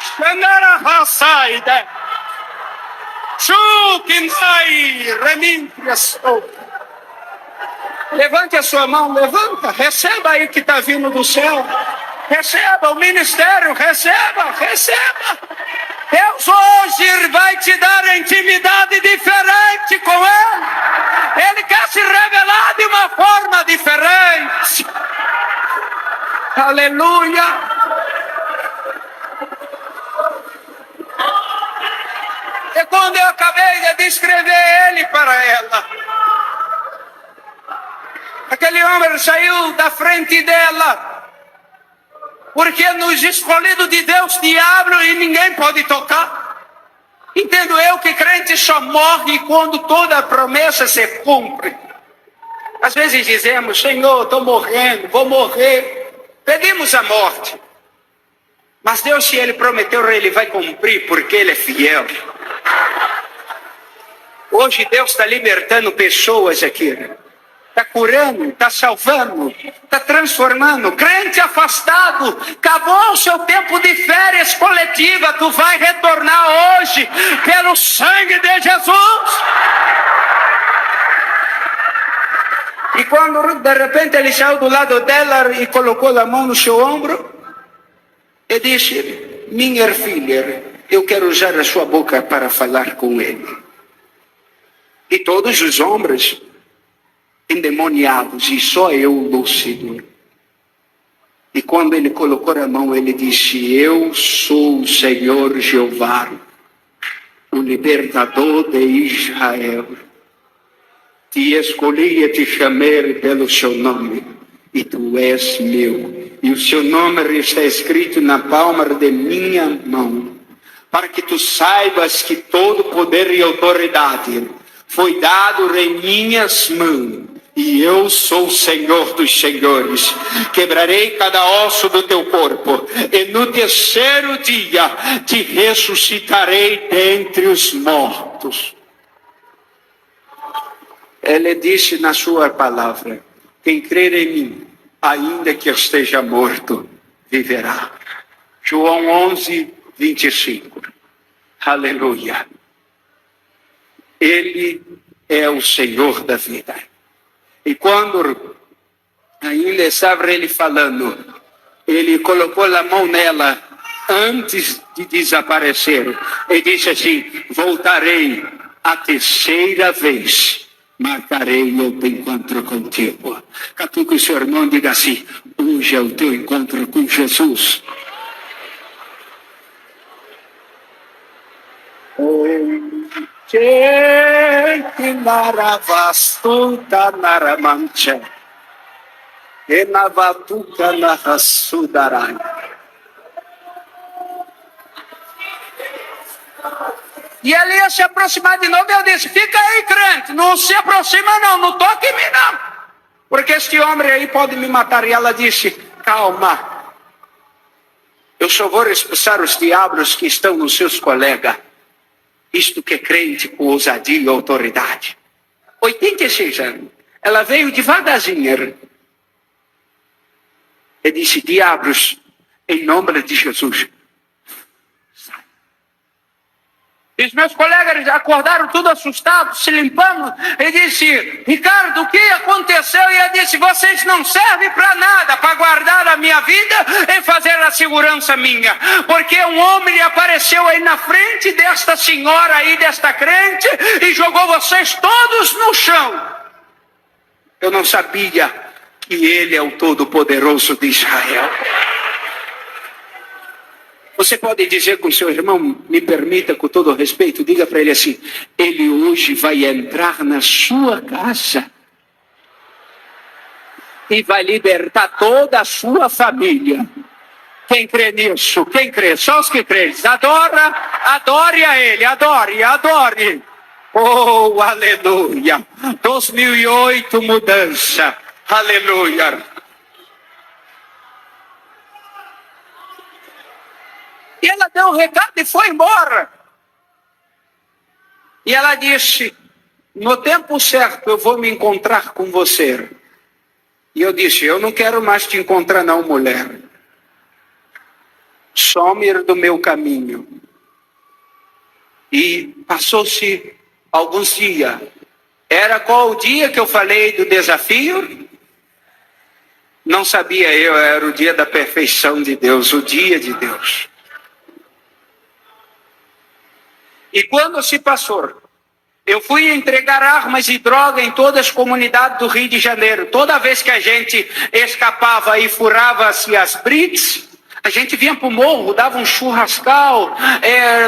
Chandara Hasaida. Chukinai Remintrias. Levante a sua mão, levanta, receba aí que está vindo do céu. Receba o ministério, receba. Deus hoje vai te dar intimidade diferente com Ele. Ele quer se revelar de uma forma diferente. Aleluia. E quando eu acabei de descrever Ele para ela, aquele homem saiu da frente dela, porque nos escolhidos de Deus, diabo e ninguém pode tocar. Entendo eu que crente só morre quando toda a promessa se cumpre. Às vezes dizemos: Senhor, estou morrendo, vou morrer. Pedimos a morte. Mas Deus, se Ele prometeu, Ele vai cumprir, porque Ele é fiel. Hoje Deus está libertando pessoas aqui. Está curando, está salvando, está transformando. Crente afastado, acabou o seu tempo de férias coletiva. Tu vai retornar hoje pelo sangue de Jesus. E quando de repente ele saiu do lado dela e colocou a mão no seu ombro e disse: minha filha, eu quero usar a sua boca para falar com ele. E todos os homens endemoniados, e só eu lúcido. E quando ele colocou a mão, ele disse: eu sou o Senhor Jeová, o libertador de Israel. Te escolhi e te chamei pelo seu nome, e tu és meu. E o seu nome está escrito na palma de minha mão, para que tu saibas que todo poder e autoridade foi dado em minhas mãos. E eu sou o Senhor dos senhores. Quebrarei cada osso do teu corpo, e no terceiro dia te ressuscitarei dentre os mortos. Ele disse na sua palavra: quem crer em mim, ainda que esteja morto, viverá. João 11, 25. Aleluia. Ele é o Senhor da vida. E quando ainda estava ele falando, ele colocou a mão nela antes de desaparecer e disse assim: voltarei a terceira vez, marcarei o teu encontro contigo. Catuque o seu irmão e diga assim: hoje é o teu encontro com Jesus. Que naravastuta naramancha, e navatuca narasudarai. E ele ia se aproximar de novo, e eu disse: fica aí, crente, não se aproxima não, não toque em mim não, porque este homem aí pode me matar. E ela disse: calma, eu só vou expulsar os diabos que estão nos seus colegas. Isto que é crente com ousadia e autoridade. 86 anos. Ela veio devagarzinho e disse: diabos, em nome de Jesus, sai. E os meus colegas acordaram tudo assustados, se limpando, e disse: Ricardo, o que aconteceu? E eu disse: vocês não servem para nada, para guardar a minha vida e fazer a segurança minha, porque um homem apareceu aí na frente desta senhora aí, desta crente, e jogou vocês todos no chão. Eu não sabia que ele é o Todo-Poderoso de Israel. Você pode dizer com seu irmão, me permita com todo respeito, diga para ele assim: ele hoje vai entrar na sua casa e vai libertar toda a sua família. Quem crê nisso? Quem crê? Só os que creem. Adore a ele, adore. Oh, aleluia. 2008, mudança. Aleluia. E ela deu um recado e foi embora. E ela disse: no tempo certo eu vou me encontrar com você. E eu disse: eu não quero mais te encontrar não, mulher. Some do meu caminho. E passou-se alguns dias. Era qual o dia que eu falei do desafio? Não sabia eu, era o dia da perfeição de Deus, o dia de Deus. E quando se passou, eu fui entregar armas e droga em todas as comunidades do Rio de Janeiro. Toda vez que a gente escapava e furava-se as brits, a gente vinha para o morro, dava um churrascal,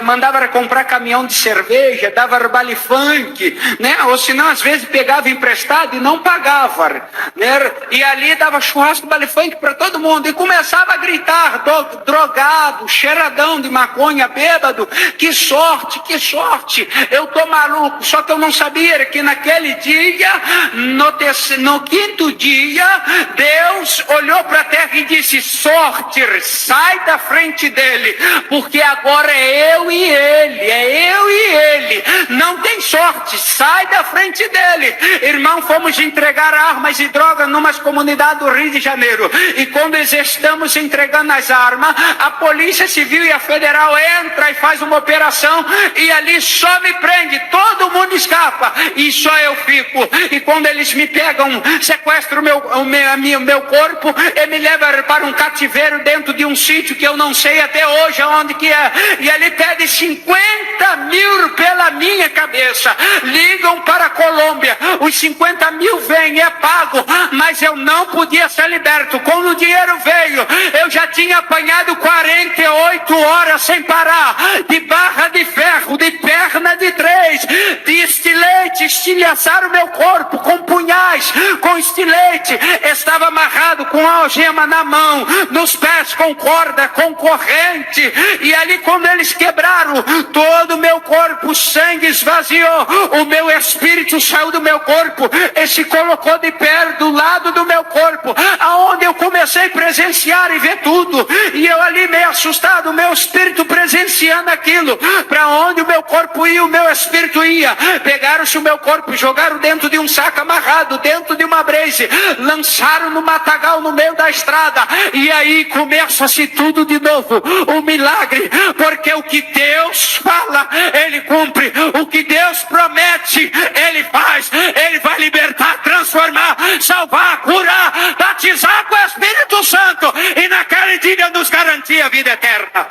mandava comprar caminhão de cerveja, dava baile funk, né? Ou senão às vezes pegava emprestado e não pagava, né? E ali dava churrasco, baile funk para todo mundo e começava a gritar, drogado, cheiradão de maconha, bêbado: que sorte, eu tô maluco. Só que eu não sabia que naquele dia, no quinto dia, Deus olhou para a terra e disse: sorte, sai da frente dele, porque agora é eu e ele, não tem sorte, sai da frente dele. Irmão, fomos entregar armas e drogas numa comunidade do Rio de Janeiro, e quando estamos entregando as armas, a polícia civil e a federal entra e faz uma operação, e ali só me prende, todo mundo escapa, e só eu fico. E quando eles me pegam, sequestram o meu corpo e me levam ir para um cativeiro dentro de um sítio que eu não sei até hoje aonde que é. E ele pede 50 mil pela minha cabeça. Ligam para a Colômbia, os 50 mil vêm, é pago, mas eu não podia ser liberto. Quando o dinheiro veio, eu já tinha apanhado 48 horas sem parar, de barra de ferro, de perna de 3, de estilete, estilhaçaram o meu corpo com punhais, com estilete, estava amarrado com algema na mão, nos pés com corda, com corrente, e ali quando eles quebraram todo o meu corpo, o sangue esvaziou, o meu espírito saiu do meu corpo e se colocou de pé do lado do meu corpo, aonde eu comecei a presenciar e ver tudo, e eu ali meio assustado, o meu espírito presenciando aquilo, para onde o meu corpo ia, o meu espírito ia. Pegaram-se o meu corpo, jogaram dentro de um saco amarrado, dentro de uma brace, lançaram no matagal no meio da estrada, e aí começa-se tudo de novo, um milagre, porque o que Deus fala, Ele cumpre, o que Deus promete, Ele faz, Ele vai libertar, transformar, salvar, curar, batizar com o Espírito Santo, e naquele dia nos garantir a vida eterna.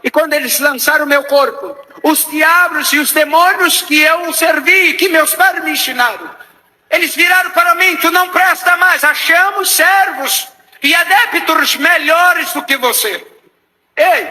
E quando eles lançaram o meu corpo, os diabos e os demônios que eu servi, que meus pais me ensinaram, eles viraram para mim: tu não presta mais, achamos servos e adeptos melhores do que você. Ei,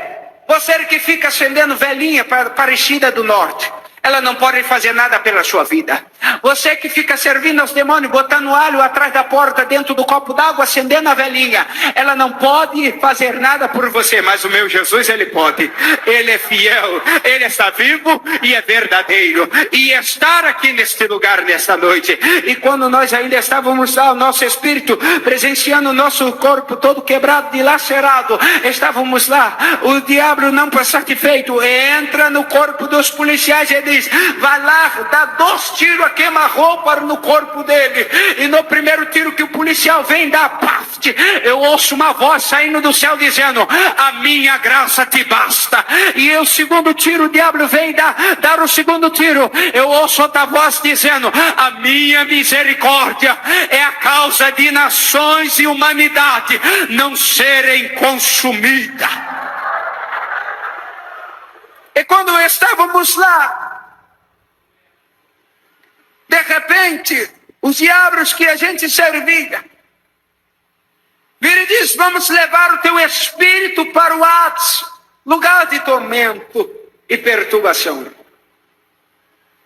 você que fica acendendo velhinha para Aparecida do Norte, ela não pode fazer nada pela sua vida. Você que fica servindo aos demônios, botando alho atrás da porta, dentro do copo d'água, acendendo a velhinha, ela não pode fazer nada por você, mas o meu Jesus, Ele pode. Ele é fiel, Ele está vivo e é verdadeiro, e estar aqui neste lugar nesta noite. E quando nós ainda estávamos lá, o nosso espírito presenciando o nosso corpo todo quebrado, dilacerado, estávamos lá, o diabo não satisfeito, entra no corpo dos policiais e diz: vai lá, dá 2 tiros a queima-roupa no corpo dele. E no primeiro tiro que o policial vem dar, paft, eu ouço uma voz saindo do céu dizendo: a minha graça te basta. E o segundo tiro, o diabo vem dar o segundo tiro, eu ouço outra voz dizendo: a minha misericórdia é a causa de nações e humanidade não serem consumidas. E quando estávamos lá, de repente, os diabos que a gente servia, vira e diz: vamos levar o teu espírito para o Hades, lugar de tormento e perturbação.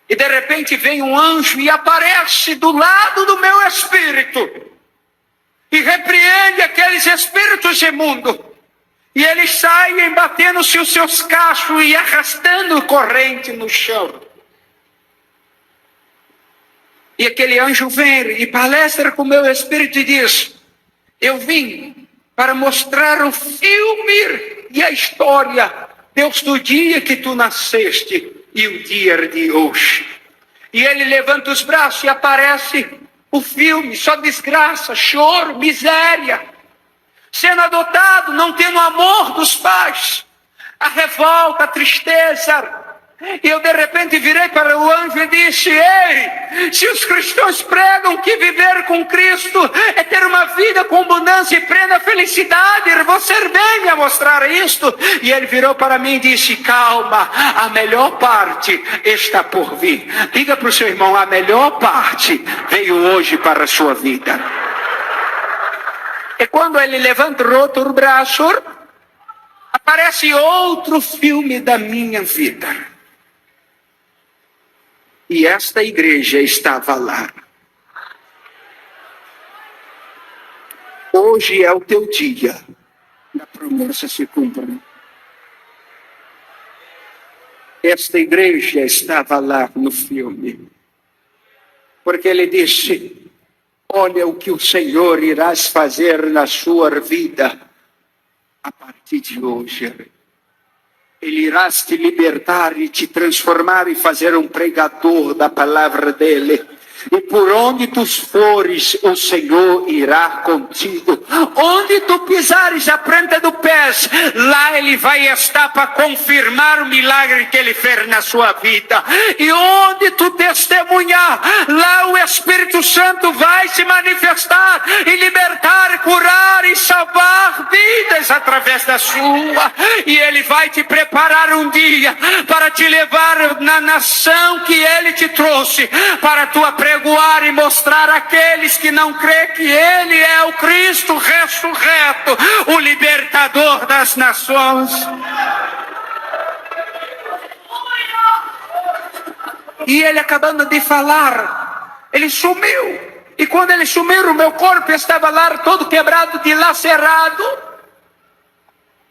E de repente vem um anjo e aparece do lado do meu espírito, e repreende aqueles espíritos imundos. E eles saem batendo-se os seus cachos e arrastando corrente no chão. E aquele anjo vem e palestra com o meu espírito e diz: eu vim para mostrar o filme e a história desde o dia que tu nasceste e o dia de hoje. E ele levanta os braços e aparece o filme, só desgraça, choro, miséria. Sendo adotado, não tendo o amor dos pais, a revolta, a tristeza. E eu de repente virei para o anjo e disse: ei, se os cristãos pregam que viver com Cristo é ter uma vida com abundância e plena felicidade, você vem me mostrar isto? E ele virou para mim e disse: calma, a melhor parte está por vir. Diga para o seu irmão: a melhor parte veio hoje para a sua vida. E quando ele levanta o outro braço, aparece outro filme da minha vida. E esta igreja estava lá. Hoje é o teu dia da promessa se cumprir. Esta igreja estava lá no filme. Porque ele disse: olha o que o Senhor irás fazer na sua vida a partir de hoje. Ele irá te libertar e te transformar e fazer um pregador da palavra dele. E por onde tu fores, o Senhor irá contigo. Onde tu pisares a planta do pé, lá Ele vai estar para confirmar o milagre que Ele fez na sua vida. E onde tu testemunhar, lá o Espírito Santo vai se manifestar e libertar, curar e salvar vidas através da sua. E Ele vai te preparar um dia para te levar na nação que Ele te trouxe, para tu apregoar e mostrar àqueles que não crêem que Ele é o Cristo ressurreto, o libertador das nações. E Ele, acabando de falar, Ele sumiu. E quando Ele sumiu, o meu corpo estava lá todo quebrado, dilacerado.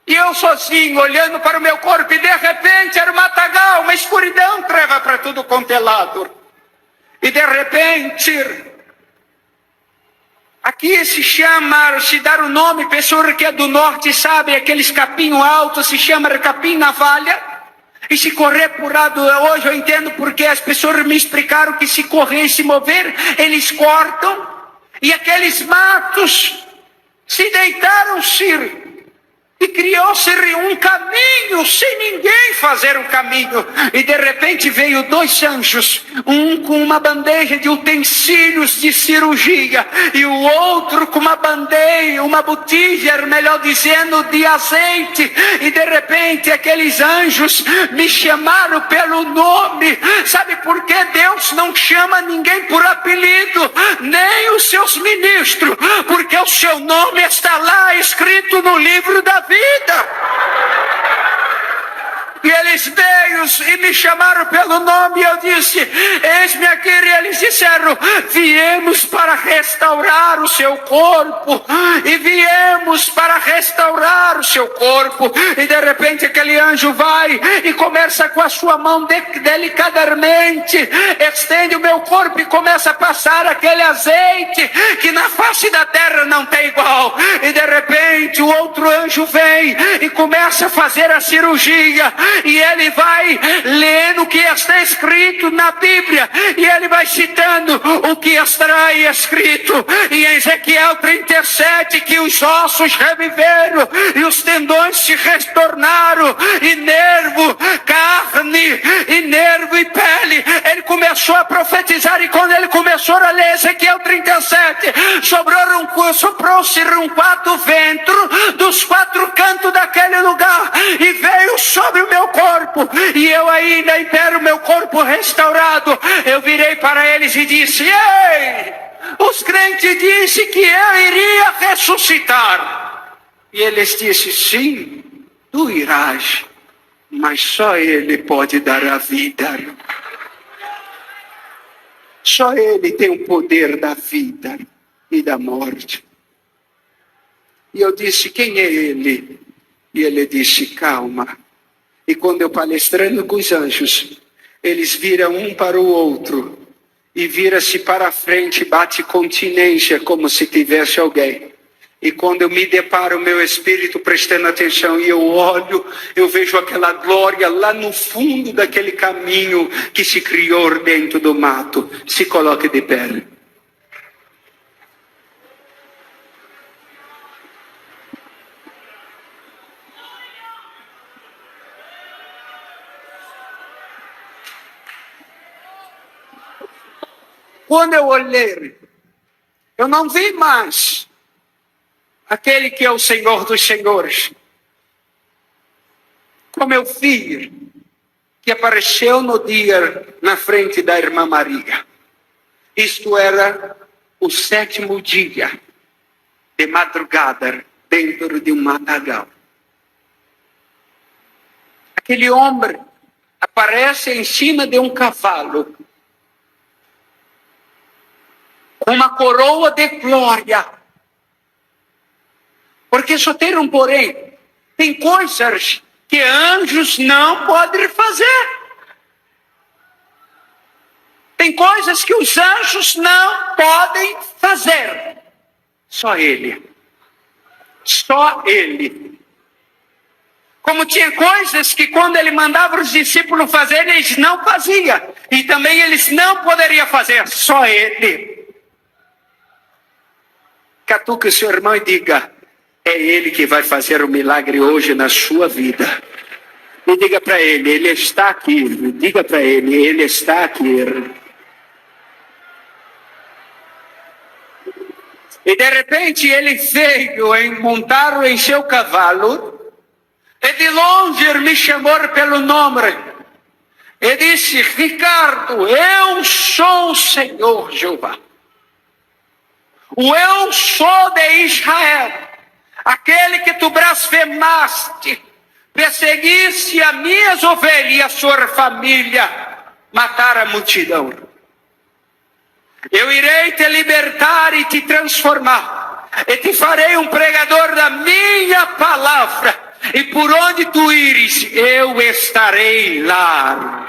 E eu sozinho, olhando para o meu corpo, e de repente era um matagal, uma escuridão, treva para tudo quanto é lado. E de repente, aqui se dar o nome, pessoa que é do norte sabe, aqueles capinhos altos, se chama capim navalha. E se correr por lado, hoje eu entendo porque as pessoas me explicaram que se correr e se mover, eles cortam. E aqueles matos se deitaram-se. E criou-se um caminho, sem ninguém fazer um caminho. E de repente veio 2 anjos, um com uma bandeja de utensílios de cirurgia, e o outro com uma bandeja, uma botija, melhor dizendo, de azeite. E de repente aqueles anjos me chamaram pelo nome. Sabe por que Deus não chama ninguém por apelido, nem os seus ministros? Porque o seu nome está lá escrito no livro da vida. E eles veio e me chamaram pelo nome, e eu disse: eis-me aqui. E eles disseram: viemos para restaurar o seu corpo, e viemos para restaurar o seu corpo. E de repente aquele anjo vai e começa com a sua mão delicadamente, estende o meu corpo e começa a passar aquele azeite que na face da terra não tem igual. E de repente o outro anjo vem e começa a fazer a cirurgia. E ele vai lendo o que está escrito na Bíblia, e ele vai citando o que está escrito em Ezequiel 37, que os ossos reviveram e os tendões se retornaram, e nervo, carne, e nervo e pele. Ele começou a profetizar, e quando ele começou a ler Ezequiel 37, soprou-se um 4 ventos dos 4 cantos daquele lugar, e veio sobre o meu corpo, e eu ainda impero o meu corpo restaurado. Eu virei para eles e disse: ei, os crentes disseram que eu iria ressuscitar. E eles disseram: sim, tu irás, mas só Ele pode dar a vida. Só Ele tem o poder da vida e da morte. E eu disse: quem é Ele? E ele disse: calma. E quando eu palestrando com os anjos, eles viram um para o outro, e vira-se para a frente, bate continência como se tivesse alguém. E quando eu me deparo, meu espírito prestando atenção, e eu olho, eu vejo aquela glória lá no fundo daquele caminho que se criou dentro do mato. Se coloque de pé. Quando eu olhei, eu não vi mais aquele que é o Senhor dos Senhores. Como eu vi que apareceu no dia na frente da irmã Maria. Isto era o 7º dia de madrugada dentro de um matagal. Aquele homem aparece em cima de um cavalo, com uma coroa de glória. Porque só tem um porém. Tem coisas que anjos não podem fazer. Tem coisas que os anjos não podem fazer. Só Ele. Só Ele. Como tinha coisas que quando ele mandava os discípulos fazer, eles não faziam. E também eles não poderiam fazer, só ele. Catuque o seu irmão e diga, é ele que vai fazer o milagre hoje na sua vida. E diga para ele está aqui. Diga para ele está aqui. E de repente ele veio, montaram em seu cavalo, e de longe me chamou pelo nome. E disse, Ricardo, eu sou o Senhor Jeová. O eu sou de Israel. Aquele que tu blasfemaste, perseguisse as minhas ovelhas e a sua família, matar a multidão. Eu irei te libertar e te transformar, e te farei um pregador da minha palavra, e por onde tu ires, eu estarei lá.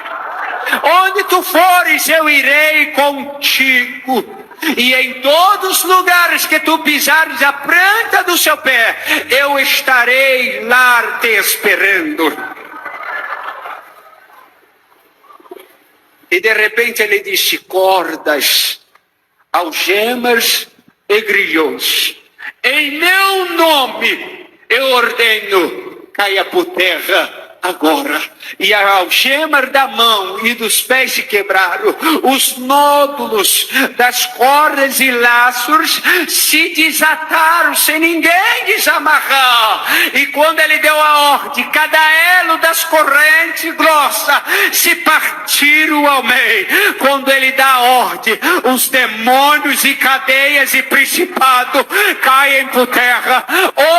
Onde tu fores, eu irei contigo. E em todos os lugares que tu pisares a planta do seu pé, eu estarei lá te esperando. E de repente ele disse, cordas, algemas e grilhões. Em meu nome eu ordeno, caia por terra agora. E a algema da mão e dos pés se quebraram, os nódulos das cordas e laços se desataram sem ninguém desamarrar. E quando ele deu a ordem, cada elo das correntes grossas se partiram ao meio. Quando ele dá a ordem, os demônios e cadeias e principados caem por terra.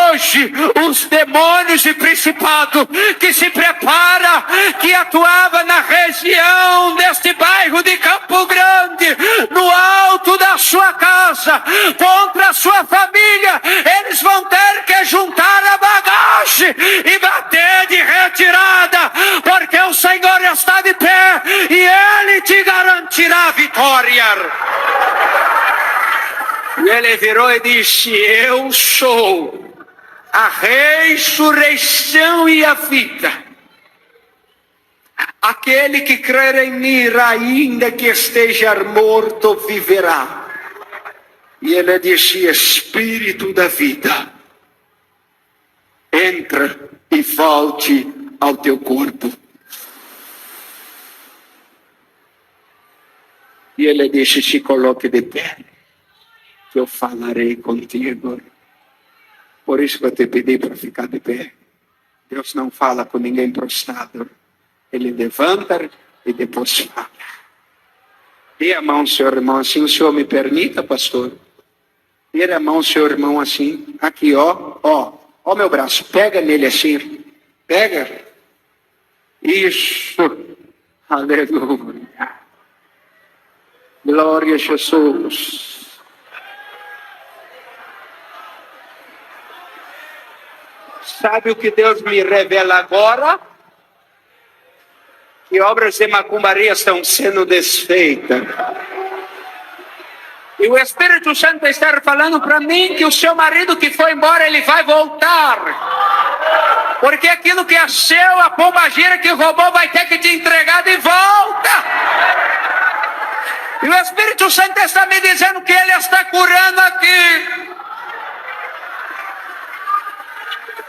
Hoje os demônios e principados que se prepara, que atuava na região deste bairro de Campo Grande, no alto da sua casa, contra a sua família, eles vão ter que juntar a bagagem e bater de retirada, porque o Senhor está de pé e Ele te garantirá a vitória. E ele virou e disse, eu sou a ressurreição e a vida. Aquele que crer em mim, ainda que esteja morto, viverá. E ele disse, Espírito da vida, entra e volte ao teu corpo. E ele disse, se coloque de pé, que eu falarei contigo. Por isso que eu te pedi para ficar de pé. Deus não fala com ninguém prostrado. Ele levanta e depois fala. Dê a mão, seu irmão, assim. O senhor me permita, pastor? Dê a mão, seu irmão, assim. Aqui, ó meu braço. Pega nele assim. Pega. Isso. Aleluia. Glória a Jesus. Sabe o que Deus me revela agora? Que obras de macumbaria estão sendo desfeitas. E o Espírito Santo está falando para mim que o seu marido que foi embora, ele vai voltar. Porque aquilo que é seu, a pombagira que roubou, vai ter que te entregar de volta. E o Espírito Santo está me dizendo que Ele está curando aqui.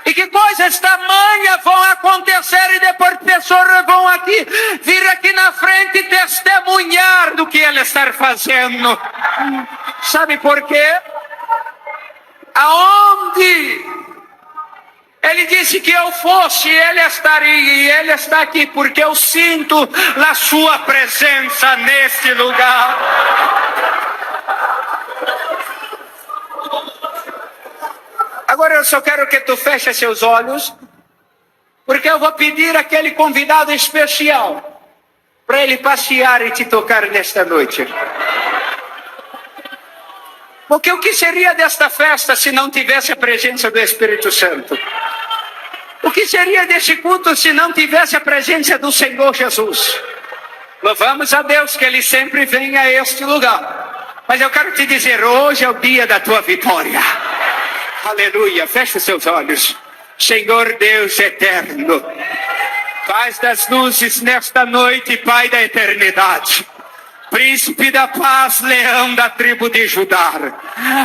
E que coisas tamanhas vão acontecer e depois pessoas vão aqui, vir aqui na frente e testemunhar do que Ele está fazendo. Sabe por quê? Aonde Ele disse que eu fosse, Ele estaria, e Ele está aqui, porque eu sinto a sua presença neste lugar. Agora eu só quero que tu feche seus olhos, porque eu vou pedir aquele convidado especial para ele passear e te tocar nesta noite. Porque o que seria desta festa se não tivesse a presença do Espírito Santo? O que seria desse culto se não tivesse a presença do Senhor Jesus? Louvamos a Deus que Ele sempre vem a este lugar. Mas eu quero te dizer, hoje é o dia da tua vitória. Aleluia, feche seus olhos. Senhor Deus eterno, Paz das luzes nesta noite, Pai da eternidade, Príncipe da paz, leão da tribo de Judá,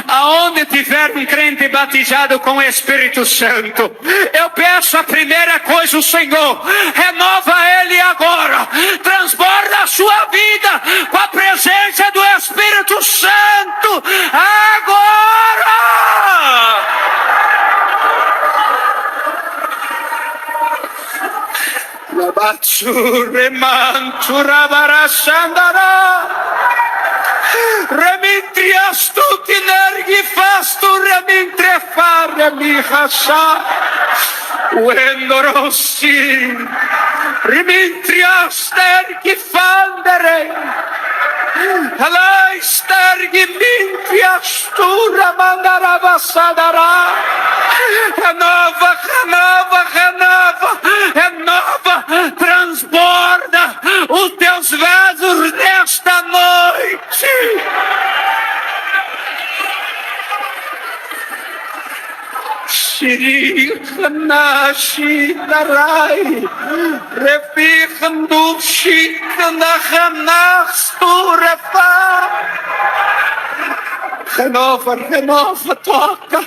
aonde tiver um crente batizado com o Espírito Santo, eu peço a primeira coisa, o Senhor, renova ele agora, transborda a sua vida com a presença do Espírito Santo, agora! Remintrias tu tinergi fastu remintrefare mi hasa uendorossi remintrias tergi fandere alai stergi mintrias tu ramandaravasadara renova, renova, renova, renova, transborda os teus vasos nesta noite. Shirikhanashitarai Refikhandushikanahanasturefá. Renova, renova, toca,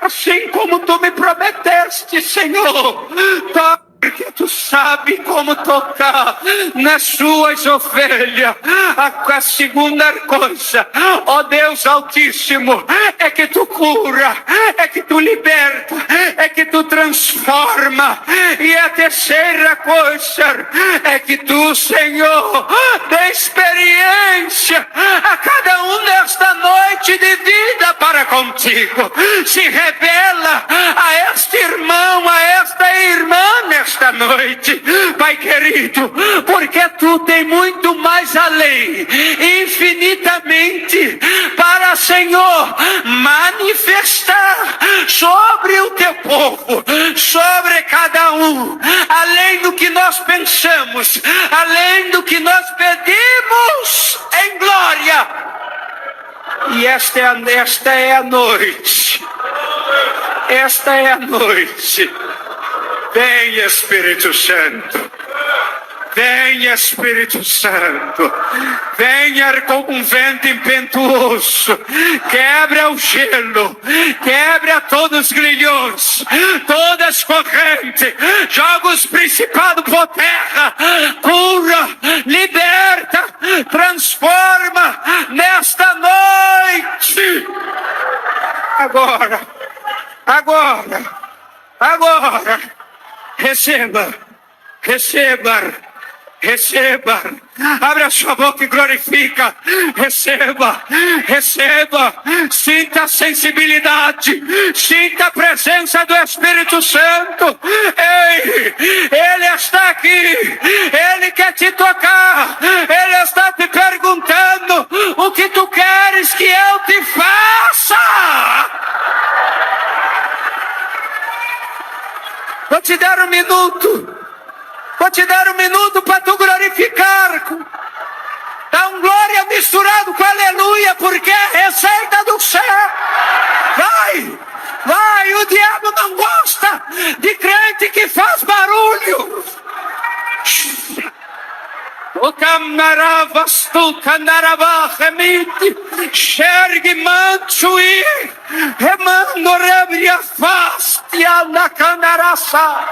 assim como tu me prometeste, Senhor, toca, porque tu sabe como tocar nas suas ovelhas. A segunda coisa, ó Deus Altíssimo, é que tu cura, é que tu liberta, é que tu transforma. E a terceira coisa é que tu, Senhor, dá experiência a cada um nesta noite de vida para contigo. Se revela a este irmão, a esta irmã nesta noite, Pai querido, porque tu tem muito mais além, infinitamente, para, Senhor, manifestar sobre o teu povo, sobre cada um, além do que nós pensamos, além do que nós pedimos em glória. E esta é a noite. Esta é a noite. Vem, Espírito Santo. Vem, Espírito Santo. Venha como um vento impetuoso. Quebra o gelo. Quebra todos os grilhões. Todas as correntes. Joga os principados por terra. Cura. Liberta. Transforma nesta noite. Agora. Agora. Agora. Receba. Receba. Receba, abre a sua boca e glorifica. Receba, receba, sinta a sensibilidade, sinta a presença do Espírito Santo. Ei, Ele está aqui, Ele quer te tocar, Ele está te perguntando o que tu queres que eu te faça. Vou te dar um minuto. Vou te dar um minuto para tu glorificar. Dá um glória misturado com aleluia, porque é a receita do céu. Vai, vai, o diabo não gosta de crente que faz barulho. O camarava tu canarava remite, xergue manchuí, remando rebria fastia na canaraça.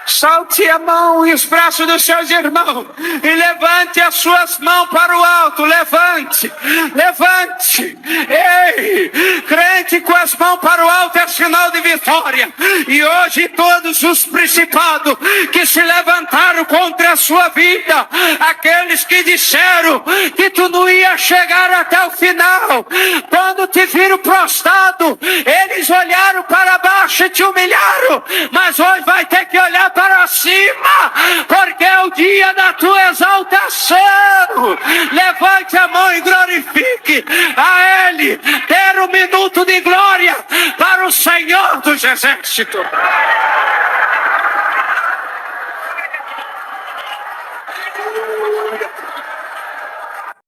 Salte a mão e os braços dos seus irmãos e levante as suas mãos para o alto. Levante, levante. Ei, crente com as mãos para o alto é sinal de vitória. E hoje todos os principados que se levantaram contra a sua vida, aqueles que disseram que tu não ia chegar até o final, quando te viram prostrado, eles olharam para baixo e te humilharam, mas hoje vai ter que olhar para cima, porque é o dia da tua exaltação. Levante a mão e glorifique a Ele. Ter um minuto de glória para o Senhor dos Exércitos.